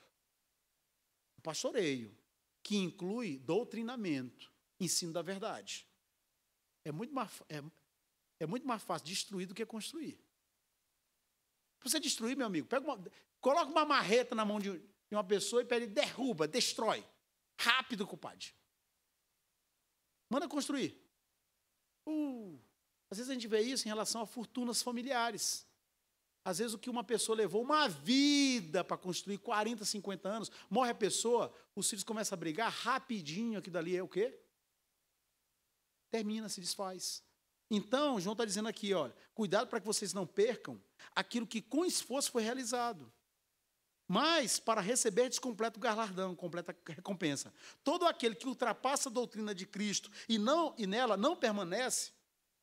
O pastoreio, que inclui doutrinamento, ensino da verdade. É muito mais fácil destruir do que construir. Para você destruir, meu amigo, coloca uma marreta na mão de uma pessoa e pede, derruba, destrói. Rápido, compadre. Manda construir. Às vezes a gente vê isso em relação a fortunas familiares. Às vezes o que uma pessoa levou uma vida para construir, 40, 50 anos, morre a pessoa, os filhos começam a brigar, rapidinho, aquilo dali é o quê? Termina, se desfaz. Então, João está dizendo aqui, olha, cuidado para que vocês não percam aquilo que com esforço foi realizado. Mas para receberdes completo galardão, completa recompensa. Todo aquele que ultrapassa a doutrina de Cristo e nela não permanece,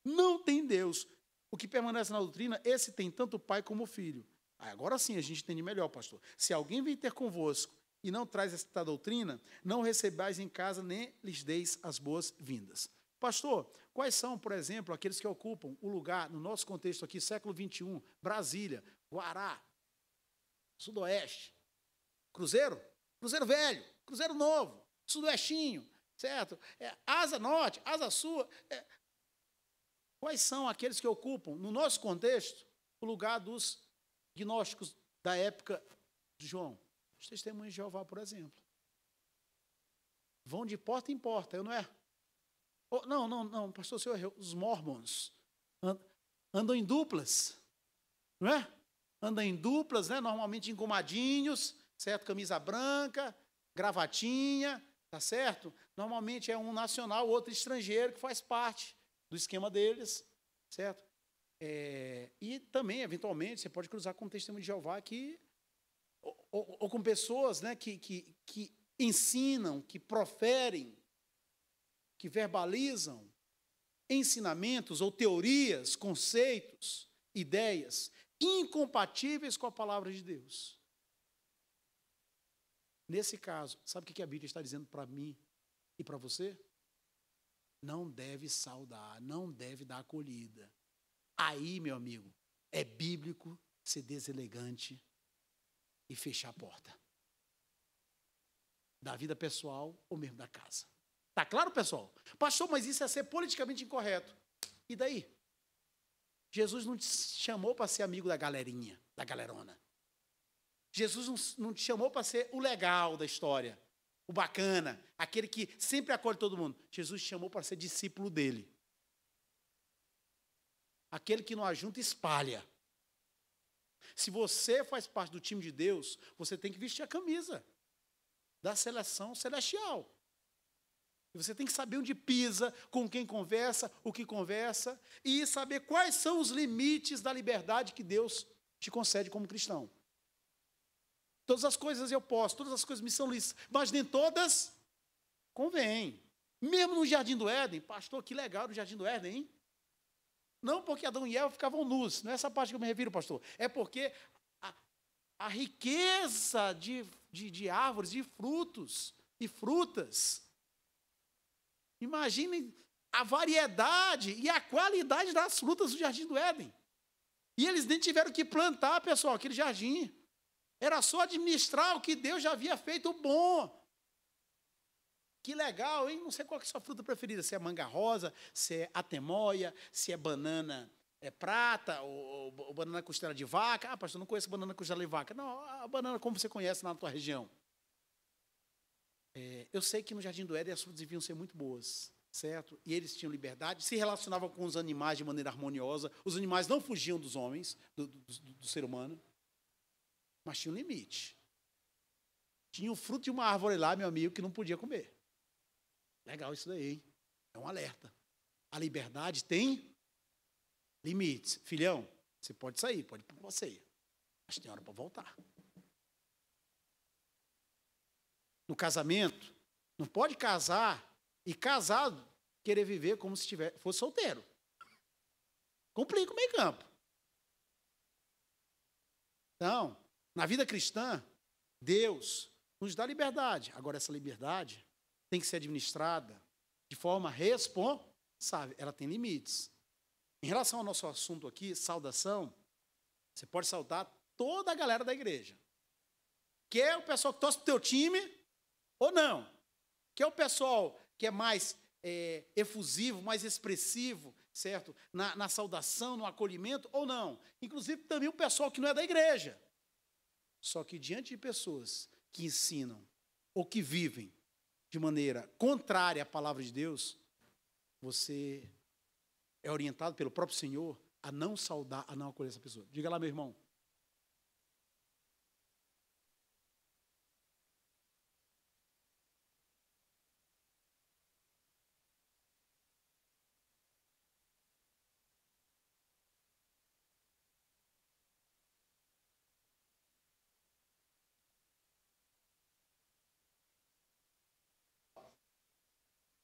não tem Deus. O que permanece na doutrina, esse tem tanto o pai como o filho. Agora sim a gente entende melhor, pastor. Se alguém vem ter convosco e não traz esta doutrina, não recebais em casa nem lhes deis as boas-vindas. Pastor, quais são, por exemplo, aqueles que ocupam o lugar, no nosso contexto aqui, século XXI, Brasília, Guará, Sudoeste, Cruzeiro Velho, Cruzeiro Novo, Sudoestinho, certo? Asa Norte, Asa Sul. Quais são aqueles que ocupam, no nosso contexto, o lugar dos gnósticos da época de João? Os testemunhos de Jeová, por exemplo. Vão de porta em porta, não é? Não, pastor, o senhor errou. Os mormons andam em duplas, não é? Andam em duplas, né? Normalmente engomadinhos, certo? Camisa branca, gravatinha, tá certo? Normalmente é um nacional, outro estrangeiro, que faz parte do esquema deles, certo? E também, eventualmente, você pode cruzar com o testemunho de Jeová ou com pessoas, né, que ensinam, que proferem, que verbalizam ensinamentos ou teorias, conceitos, ideias incompatíveis com a palavra de Deus. Nesse caso, sabe o que a Bíblia está dizendo para mim e para você? Não deve saudar, não deve dar acolhida. Aí, meu amigo, é bíblico ser deselegante e fechar a porta. Da vida pessoal ou mesmo da casa. Tá claro, pessoal? Pastor, mas isso é ser politicamente incorreto. E daí? Jesus não te chamou para ser amigo da galerinha, da galerona. Jesus não te chamou para ser o legal da história, o bacana, aquele que sempre acolhe todo mundo. Jesus te chamou para ser discípulo dele. Aquele que não ajunta, espalha. Se você faz parte do time de Deus, você tem que vestir a camisa da seleção celestial. E você tem que saber onde pisa, com quem conversa, o que conversa, e saber quais são os limites da liberdade que Deus te concede como cristão. Todas as coisas eu posso, todas as coisas me são lícitas, mas nem todas convém. Mesmo no Jardim do Éden, pastor, que legal no Jardim do Éden, hein? Não porque Adão e Eva ficavam nus, não é essa parte que eu me refiro, pastor. É porque a riqueza de árvores, de frutos e frutas. Imaginem a variedade e a qualidade das frutas do Jardim do Éden. E eles nem tiveram que plantar, pessoal, aquele jardim. Era só administrar o que Deus já havia feito bom. Que legal, hein? Não sei qual que é a sua fruta preferida, se é manga rosa, se é atemoia, se é banana prata, ou banana costela de vaca. Ah, pastor, não conheço banana costela de vaca. Não, a banana como você conhece na tua região. Eu sei que no Jardim do Éden as frutas deviam ser muito boas, certo? E eles tinham liberdade, se relacionavam com os animais de maneira harmoniosa. Os animais não fugiam dos homens, do ser humano, mas tinha um limite. Tinha o fruto de uma árvore lá, meu amigo, que não podia comer. Legal isso daí, hein? É um alerta. A liberdade tem limites. Filhão, você pode sair, pode ir para você, mas tem hora para voltar. No casamento, não pode casar e casado querer viver como se fosse solteiro. Complica o meio campo. Então, na vida cristã, Deus nos dá liberdade. Agora, essa liberdade tem que ser administrada de forma responsável. Ela tem limites. Em relação ao nosso assunto aqui, saudação, você pode saudar toda a galera da igreja. Quer o pessoal que torce para o teu time ou não? Quer o pessoal que é mais efusivo, mais expressivo, certo? Na saudação, no acolhimento ou não? Inclusive também o pessoal que não é da igreja. Só que diante de pessoas que ensinam ou que vivem de maneira contrária à palavra de Deus, você é orientado pelo próprio Senhor a não saudar, a não acolher essa pessoa. Diga lá, meu irmão.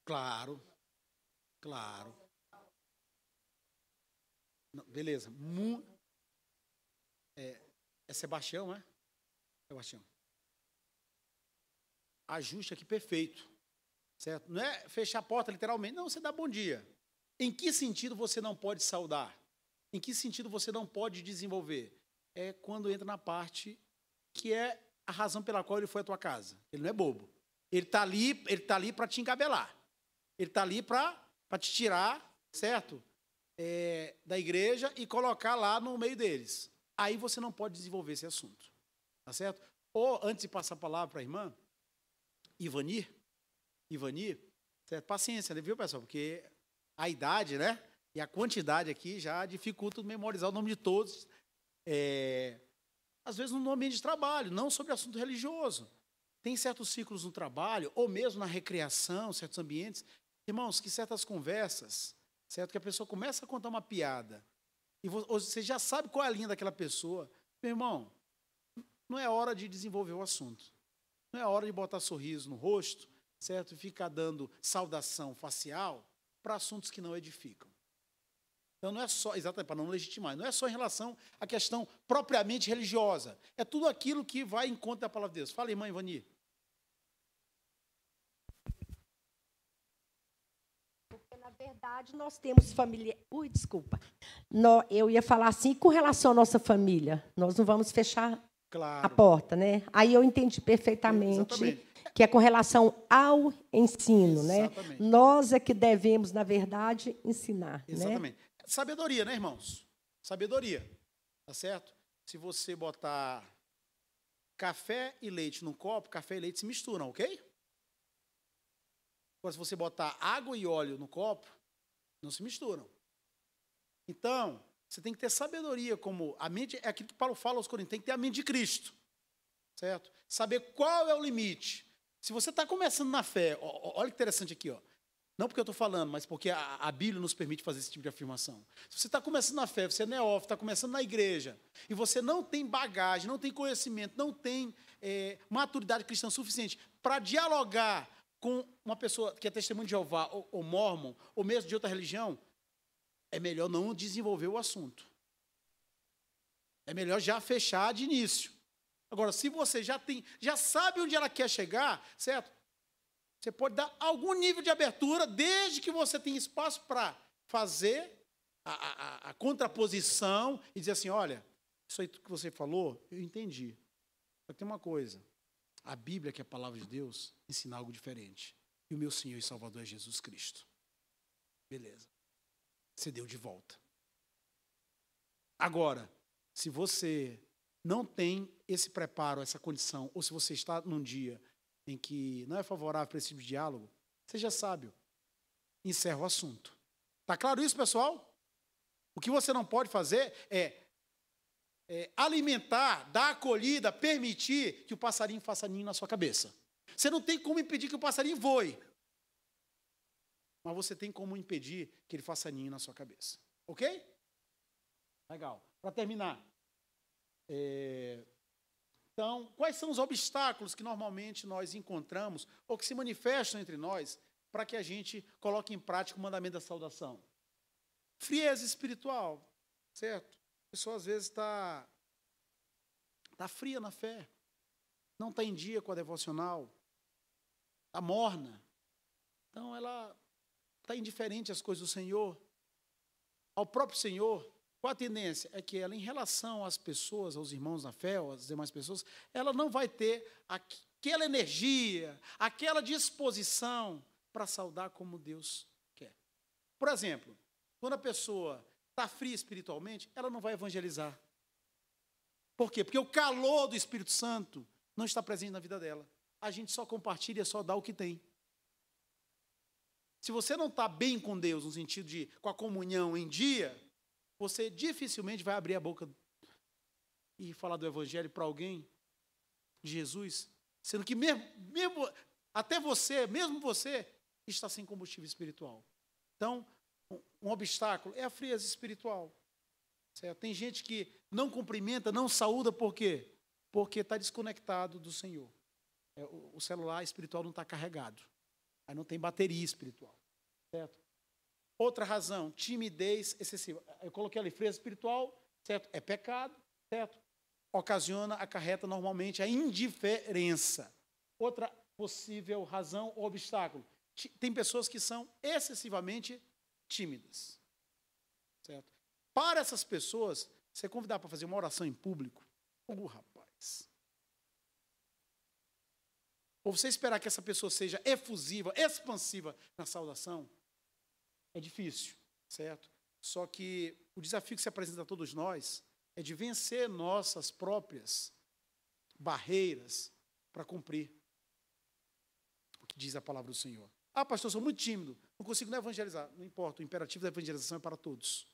Claro, claro. Não, beleza. É Sebastião, é? Sebastião. Ajuste aqui perfeito. Certo? Não é fechar a porta literalmente. Não, você dá bom dia. Em que sentido você não pode saudar? Em que sentido você não pode desenvolver? É quando entra na parte que é a razão pela qual ele foi à tua casa. Ele não é bobo. Ele está ali para te engabelar. Ele está ali para te tirar, certo? Da igreja e colocar lá no meio deles. Aí você não pode desenvolver esse assunto. Tá certo? Ou, antes de passar a palavra para a irmã, Ivani, certo? Paciência, viu, pessoal? Porque a idade, né? E a quantidade aqui já dificulta memorizar o nome de todos. Às vezes no ambiente de trabalho, não sobre assunto religioso. Tem certos ciclos no trabalho, ou mesmo na recreação, certos ambientes, irmãos, que certas conversas, certo? Que a pessoa começa a contar uma piada, e você já sabe qual é a linha daquela pessoa. Meu irmão, não é hora de desenvolver o assunto. Não é hora de botar sorriso no rosto, certo? E ficar dando saudação facial para assuntos que não edificam. Então, não é só, exatamente, para não legitimar, não é só em relação à questão propriamente religiosa. É tudo aquilo que vai em conta da palavra de Deus. Fala, irmã Ivani. Porque, na verdade, nós temos família... desculpa. Eu ia falar assim, com relação à nossa família, nós não vamos fechar a porta, né? Aí eu entendi perfeitamente que é com relação ao ensino, né? Nós é que devemos, na verdade, ensinar. Exatamente. Né? Sabedoria, né, irmãos? Sabedoria, tá certo? Se você botar café e leite num copo, café e leite se misturam, ok? Agora, se você botar água e óleo no copo, não se misturam. Então, você tem que ter sabedoria, como a mente, é aquilo que Paulo fala aos Coríntios, tem que ter a mente de Cristo, certo? Saber qual é o limite. Se você está começando na fé, olha que interessante aqui, ó. Não porque eu estou falando, mas porque a Bíblia nos permite fazer esse tipo de afirmação. Se você está começando na fé, você é neófito, está começando na igreja, e você não tem bagagem, não tem conhecimento, não tem maturidade cristã suficiente para dialogar com uma pessoa que é testemunho de Jeová, ou mórmon, ou mesmo de outra religião, é melhor não desenvolver o assunto. É melhor já fechar de início. Agora, se você já sabe onde ela quer chegar, certo? Você pode dar algum nível de abertura, desde que você tenha espaço para fazer a contraposição e dizer assim, olha, isso aí que você falou, eu entendi. Só que tem uma coisa. A Bíblia, que é a palavra de Deus, ensina algo diferente. E o meu Senhor e Salvador é Jesus Cristo. Beleza. Você deu de volta. Agora, se você não tem esse preparo, essa condição, ou se você está num dia em que não é favorável para esse tipo de diálogo, seja sábio. Encerra o assunto. Está claro isso, pessoal? O que você não pode fazer é alimentar, dar acolhida, permitir que o passarinho faça ninho na sua cabeça. Você não tem como impedir que o passarinho voe. Mas você tem como impedir que ele faça ninho na sua cabeça. Ok? Legal. Para terminar. Então, quais são os obstáculos que normalmente nós encontramos ou que se manifestam entre nós para que a gente coloque em prática o mandamento da saudação? Frieza espiritual, certo? A pessoa às vezes está fria na fé, não está em dia com a devocional, está morna. Então, ela está indiferente às coisas do Senhor, ao próprio Senhor. Qual a tendência? É que ela, em relação às pessoas, aos irmãos na fé, ou às demais pessoas, ela não vai ter aquela energia, aquela disposição para saudar como Deus quer. Por exemplo, quando a pessoa está fria espiritualmente, ela não vai evangelizar. Por quê? Porque o calor do Espírito Santo não está presente na vida dela. A gente só compartilha, só dá o que tem. Se você não está bem com Deus, no sentido de com a comunhão em dia, você dificilmente vai abrir a boca e falar do Evangelho para alguém, de Jesus, sendo que até você, mesmo você, está sem combustível espiritual. Então, um obstáculo é a frieza espiritual. Certo? Tem gente que não cumprimenta, não saúda, por quê? Porque está desconectado do Senhor. O celular espiritual não está carregado. Aí não tem bateria espiritual. Certo? Outra razão, timidez excessiva. Eu coloquei ali, frieza espiritual, certo? É pecado, certo? Acarreta normalmente a indiferença. Outra possível razão ou obstáculo. Tem pessoas que são excessivamente tímidas. Certo? Para essas pessoas, você convidar para fazer uma oração em público, rapaz. Ou você esperar que essa pessoa seja efusiva, expansiva na saudação, é difícil, certo? Só que o desafio que se apresenta a todos nós é de vencer nossas próprias barreiras para cumprir o que diz a palavra do Senhor. Ah, pastor, eu sou muito tímido, não consigo nem evangelizar. Não importa, o imperativo da evangelização é para todos.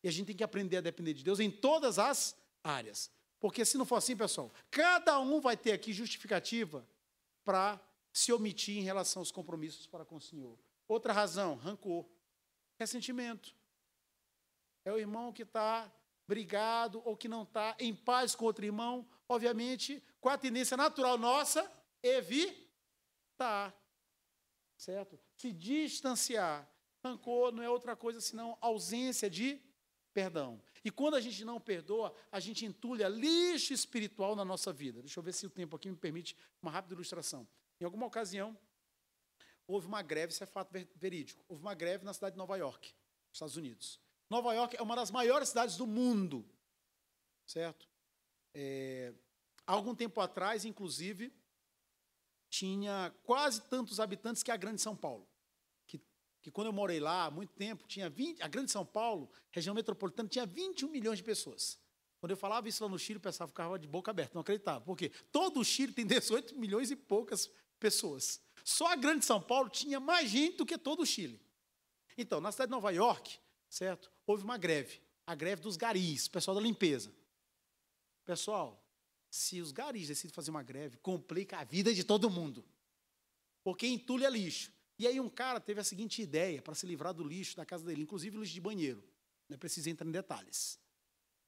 E a gente tem que aprender a depender de Deus em todas as áreas. Porque se não for assim, pessoal, cada um vai ter aqui justificativa para se omitir em relação aos compromissos para com o Senhor. Outra razão, rancor, ressentimento. É o irmão que está brigado ou que não está em paz com outro irmão, obviamente, com a tendência natural nossa, evitar. Certo? Se distanciar. Rancor não é outra coisa senão ausência de perdão. E quando a gente não perdoa, a gente entulha lixo espiritual na nossa vida. Deixa eu ver se o tempo aqui me permite uma rápida ilustração. Em alguma ocasião, houve uma greve, isso é fato verídico, houve uma greve na cidade de Nova York, nos Estados Unidos. Nova York é uma das maiores cidades do mundo, certo? Há algum tempo atrás, inclusive, tinha quase tantos habitantes que a Grande São Paulo. Que quando eu morei lá, há muito tempo, a Grande São Paulo, região metropolitana, tinha 21 milhões de pessoas. Quando eu falava isso lá no Chile, o pessoal ficava de boca aberta, não acreditava. Por quê? Todo o Chile tem 18 milhões e poucas pessoas. Só a Grande São Paulo tinha mais gente do que todo o Chile. Então, na cidade de Nova York, certo? Houve uma greve, a greve dos garis, pessoal da limpeza. Pessoal, se os garis decidem fazer uma greve, complica a vida de todo mundo. Porque entulha lixo. E aí um cara teve a seguinte ideia para se livrar do lixo da casa dele, inclusive o lixo de banheiro. Não precisa entrar em detalhes.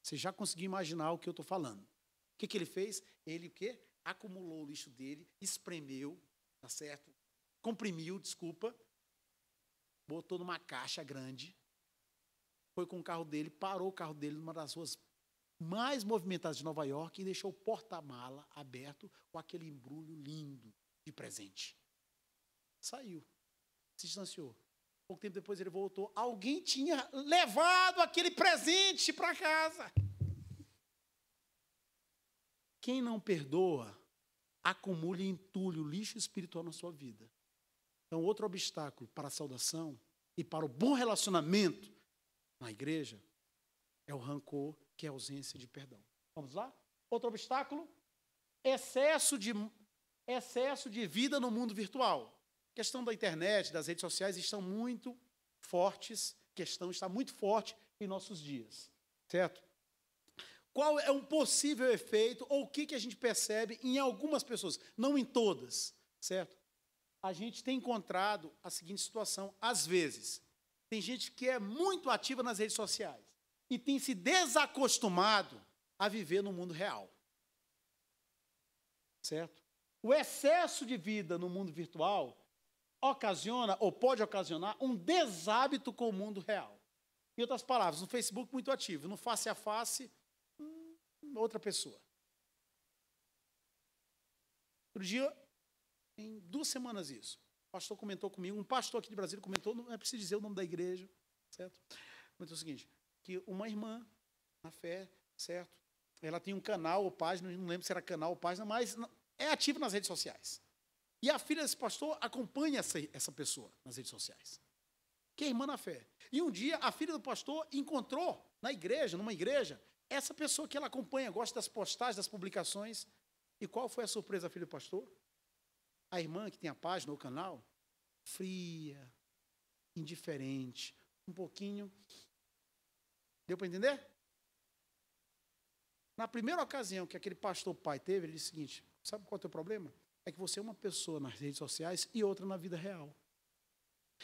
Você já conseguiu imaginar o que eu estou falando. O que ele fez? Ele o quê? Acumulou o lixo dele, espremeu, tá certo? Comprimiu, desculpa, botou numa caixa grande, foi com o carro dele, parou o carro dele numa das ruas mais movimentadas de Nova York e deixou o porta-mala aberto com aquele embrulho lindo de presente. Saiu, se distanciou. Pouco tempo depois ele voltou. Alguém tinha levado aquele presente para casa. Quem não perdoa, acumula e entulha o lixo espiritual na sua vida. Então, outro obstáculo para a saudação e para o bom relacionamento na igreja é o rancor, que é a ausência de perdão. Vamos lá? Outro obstáculo, excesso de vida no mundo virtual. A questão da internet, das redes sociais estão muito fortes, a questão está muito forte em nossos dias, certo? Qual é um possível efeito, ou o que a gente percebe em algumas pessoas, não em todas, certo? A gente tem encontrado a seguinte situação, às vezes, tem gente que é muito ativa nas redes sociais e tem se desacostumado a viver no mundo real, certo? O excesso de vida no mundo virtual ocasiona, ou pode ocasionar, um deshábito com o mundo real. Em outras palavras, no Facebook muito ativo, no face a face, outra pessoa. Outro dia, em 2 semanas isso, o pastor comentou comigo, um pastor aqui de Brasília comentou, não é preciso dizer o nome da igreja, certo? Comentou o seguinte, que uma irmã na fé, certo? Ela tem um canal ou página, não lembro se era canal ou página, mas é ativa nas redes sociais. E a filha desse pastor acompanha essa pessoa nas redes sociais, que é irmã na fé. E um dia, a filha do pastor encontrou na igreja, numa igreja, essa pessoa que ela acompanha, gosta das postagens, das publicações. E qual foi a surpresa da filha do pastor? A irmã que tem a página, o canal, fria, indiferente, um pouquinho. Deu para entender? Na primeira ocasião que aquele pastor pai teve, ele disse o seguinte, sabe qual é o teu problema? É que você é uma pessoa nas redes sociais e outra na vida real.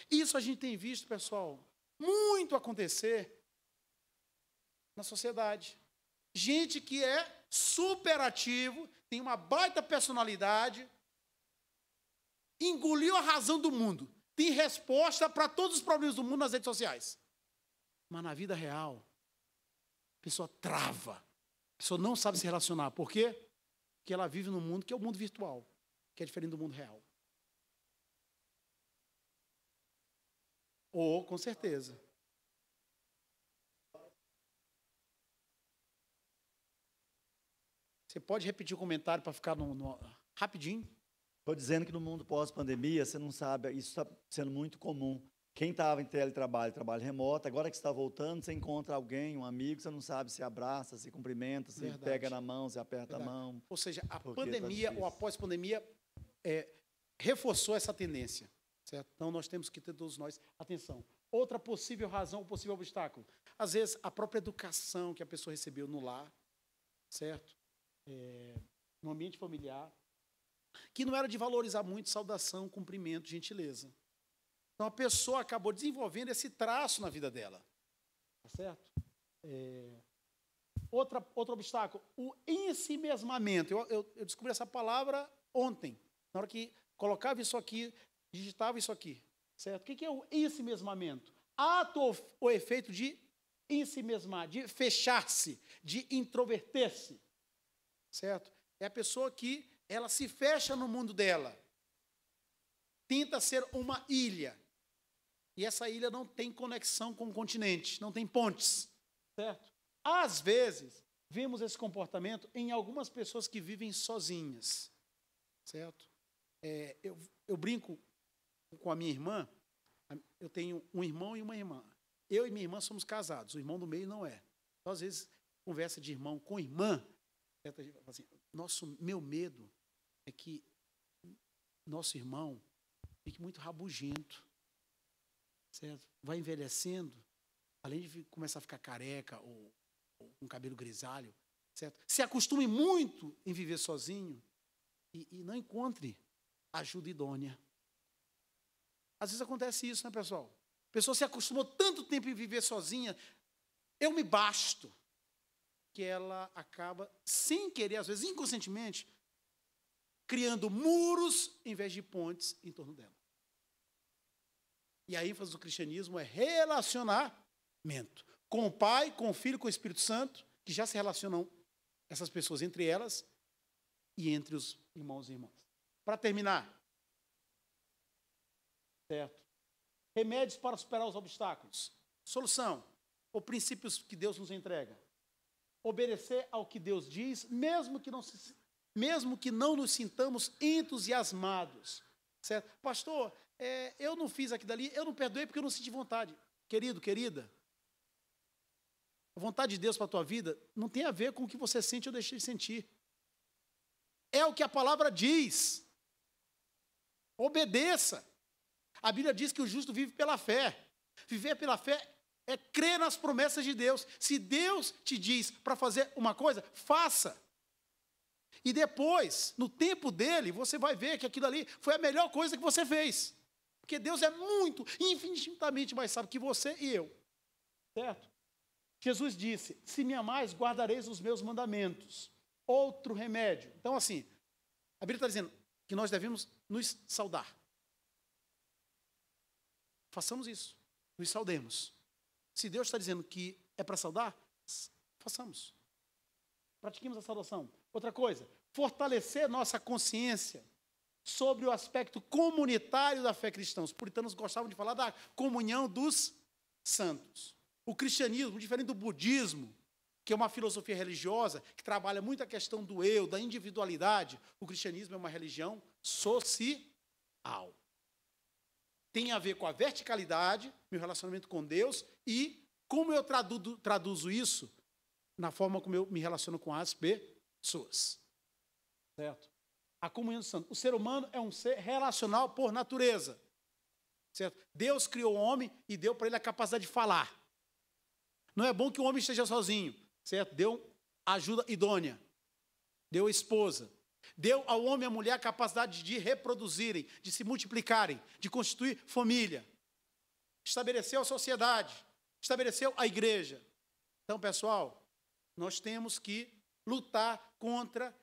Isso a gente tem visto, pessoal, muito acontecer na sociedade. Gente que é super ativo, tem uma baita personalidade, engoliu a razão do mundo, tem resposta para todos os problemas do mundo nas redes sociais. Mas na vida real, a pessoa trava, a pessoa não sabe se relacionar. Por quê? Porque ela vive num mundo que é o mundo virtual, que é diferente do mundo real. Ou, com certeza. Você pode repetir o comentário para ficar rapidinho? Estou dizendo que no mundo pós-pandemia, você não sabe, isso está sendo muito comum. Quem estava em teletrabalho, trabalho remoto, agora que está voltando, você encontra alguém, um amigo, você não sabe se abraça, se cumprimenta, se Verdade. pega na mão, se aperta a mão. Ou seja, a pandemia ou a pós-pandemia reforçou essa tendência, certo? Então, nós temos que ter todos nós atenção. Outra possível razão, ou possível obstáculo. Às vezes, a própria educação que a pessoa recebeu no lar, certo? No ambiente familiar, que não era de valorizar muito saudação, cumprimento, gentileza. Então, a pessoa acabou desenvolvendo esse traço na vida dela. Tá certo? Outro obstáculo, o ensimesmamento. Eu descobri essa palavra ontem, na hora que colocava isso aqui, digitava isso aqui. Certo? O que é o ensimesmamento? Ato ou efeito de ensimesmar, de fechar-se, de introverter-se. Certo? É a pessoa que ela se fecha no mundo dela. Tenta ser uma ilha. E essa ilha não tem conexão com o continente, não tem pontes. Certo? Às vezes, vemos esse comportamento em algumas pessoas que vivem sozinhas. Certo? Eu brinco com a minha irmã, eu tenho um irmão e uma irmã. Eu e minha irmã somos casados, o irmão do meio não é. Então, às vezes, conversa de irmão com irmã, assim, meu medo é que nosso irmão fique muito rabugento, certo? Vai envelhecendo, além de começar a ficar careca ou com cabelo grisalho, certo? Se acostume muito em viver sozinho e não encontre ajuda idônea. Às vezes acontece isso, né, pessoal? A pessoa se acostumou tanto tempo em viver sozinha, eu me basto, que ela acaba, sem querer, às vezes inconscientemente, criando muros em vez de pontes em torno dela. E a ênfase do cristianismo é relacionamento. Com o Pai, com o Filho, com o Espírito Santo, que já se relacionam essas pessoas entre elas e entre os irmãos e irmãs. Para terminar, certo? Remédios para superar os obstáculos. Solução, ou princípios que Deus nos entrega. obedecer ao que Deus diz, mesmo que não nos sintamos entusiasmados, certo? Pastor, eu não fiz aquilo dali, eu não perdoei porque eu não senti vontade. Querido, querida, a vontade de Deus para a tua vida não tem a ver com o que você sente ou deixa de sentir. É o que a palavra diz. Obedeça. A Bíblia diz que o justo vive pela fé. Viver pela fé é crer nas promessas de Deus. Se Deus te diz para fazer uma coisa, faça. E depois, no tempo dele, você vai ver que aquilo ali foi a melhor coisa que você fez. Porque Deus é muito, infinitamente mais sábio que você e eu. Certo? Jesus disse, se me amais, guardareis os meus mandamentos. Outro remédio. Então, assim, a Bíblia está dizendo que nós devemos nos saudar. Façamos isso. Nos saudemos. Se Deus está dizendo que é para saudar, façamos. Pratiquemos a saudação. Outra coisa, fortalecer nossa consciência sobre o aspecto comunitário da fé cristã. Os puritanos gostavam de falar da comunhão dos santos. O cristianismo, diferente do budismo, que é uma filosofia religiosa que trabalha muito a questão do eu, da individualidade, o cristianismo é uma religião social. Tem a ver com a verticalidade, meu relacionamento com Deus, e como eu traduzo isso na forma como eu me relaciono com as pessoas. Certo? A comunhão dos santos. O ser humano é um ser relacional por natureza. Certo? Deus criou o homem e deu para ele a capacidade de falar. Não é bom que o homem esteja sozinho. Certo? Deu ajuda idônea. Deu esposa. Deu ao homem e à mulher a capacidade de reproduzirem, de se multiplicarem, de constituir família. Estabeleceu a sociedade, estabeleceu a igreja. Então, pessoal, nós temos que lutar contra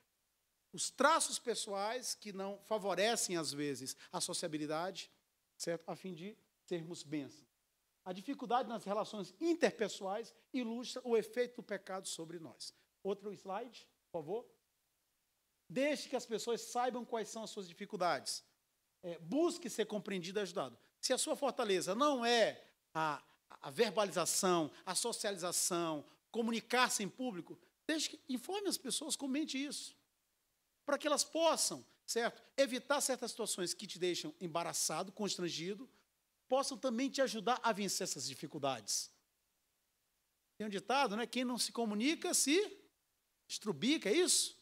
os traços pessoais que não favorecem, às vezes, a sociabilidade, certo? A fim de sermos bênçãos. A dificuldade nas relações interpessoais ilustra o efeito do pecado sobre nós. Outro slide, por favor. Deixe que as pessoas saibam quais são as suas dificuldades. Busque ser compreendido e ajudado. Se a sua fortaleza não é a verbalização, a socialização, comunicar-se em público, deixe que informe as pessoas, comente isso. Para que elas possam, certo, evitar certas situações que te deixam embaraçado, constrangido, possam também te ajudar a vencer essas dificuldades. Tem um ditado, né? Quem não se comunica se estrubica, é isso?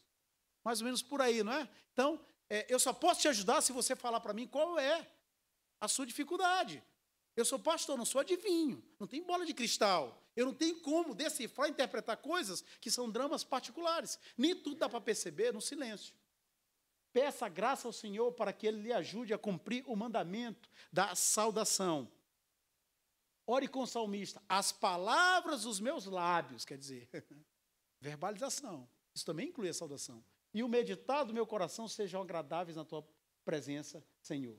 Mais ou menos por aí, não é? Então, eu só posso te ajudar se você falar para mim qual é a sua dificuldade. Eu sou pastor, não sou adivinho, não tenho bola de cristal. Eu não tenho como decifrar e interpretar coisas que são dramas particulares. Nem tudo dá para perceber no silêncio. Peça graça ao Senhor para que Ele lhe ajude a cumprir o mandamento da saudação. Ore com o salmista. As palavras dos meus lábios, quer dizer, verbalização. Isso também inclui a saudação. E o meditar do meu coração sejam agradáveis na tua presença, Senhor.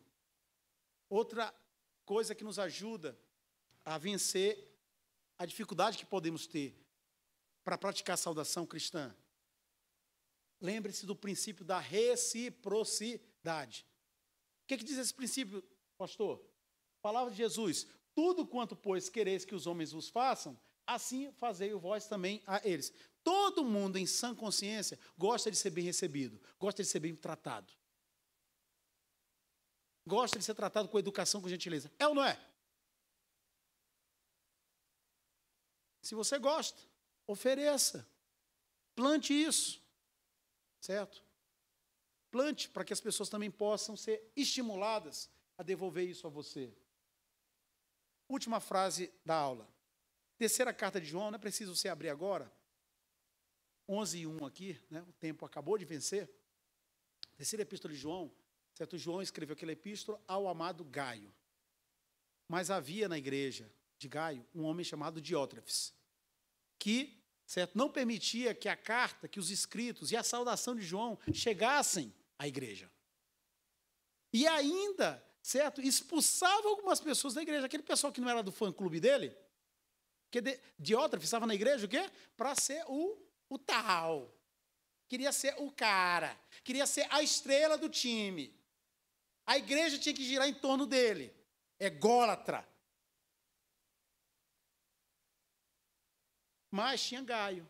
Outra coisa que nos ajuda a vencer a dificuldade que podemos ter para praticar a saudação cristã. Lembre-se do princípio da reciprocidade. O que diz esse princípio, pastor? Palavra de Jesus. Tudo quanto, pois, quereis que os homens vos façam, assim fazei vós também a eles. Todo mundo em sã consciência gosta de ser bem recebido, gosta de ser bem tratado. Gosta de ser tratado com educação, com gentileza. É ou não é? Se você gosta, ofereça. Plante isso. Certo? Plante para que as pessoas também possam ser estimuladas a devolver isso a você. Última frase da aula. Terceira carta de João, não é preciso você abrir agora. 11:1 aqui, né? O tempo acabou de vencer. Terceira epístola de João, certo? João escreveu aquela epístola ao amado Gaio. Mas havia na igreja de Gaio um homem chamado Diótrefes, que, certo, não permitia que a carta, que os escritos e a saudação de João chegassem à igreja. E ainda, certo, expulsava algumas pessoas da igreja. Aquele pessoal que não era do fã-clube dele, que Diótrefes estava na igreja o quê? Para ser o tal. Queria ser o cara. Queria ser a estrela do time. A igreja tinha que girar em torno dele. Ególatra. Mas tinha Gaio.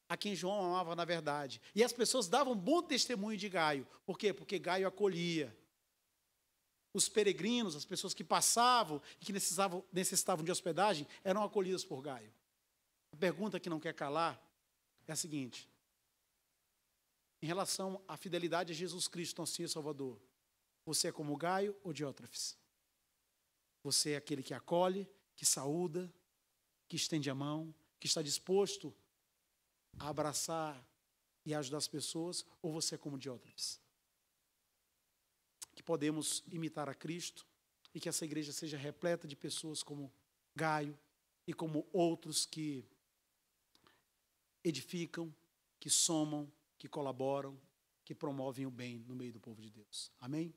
a quem João amava na verdade. E as pessoas davam bom testemunho de Gaio. Por quê? Porque Gaio acolhia. Os peregrinos, as pessoas que passavam e que necessitavam de hospedagem, eram acolhidas por Gaio. A pergunta que não quer calar é a seguinte: em relação à fidelidade a Jesus Cristo, nosso Senhor e Salvador, você é como Gaio ou Diótrefes? Você é aquele que acolhe, que saúda, que estende a mão, que está disposto a abraçar e ajudar as pessoas, ou você é como Diótrefes? Que podemos imitar a Cristo e que essa igreja seja repleta de pessoas como Gaio e como outros que edificam, que somam, que colaboram, que promovem o bem no meio do povo de Deus. Amém?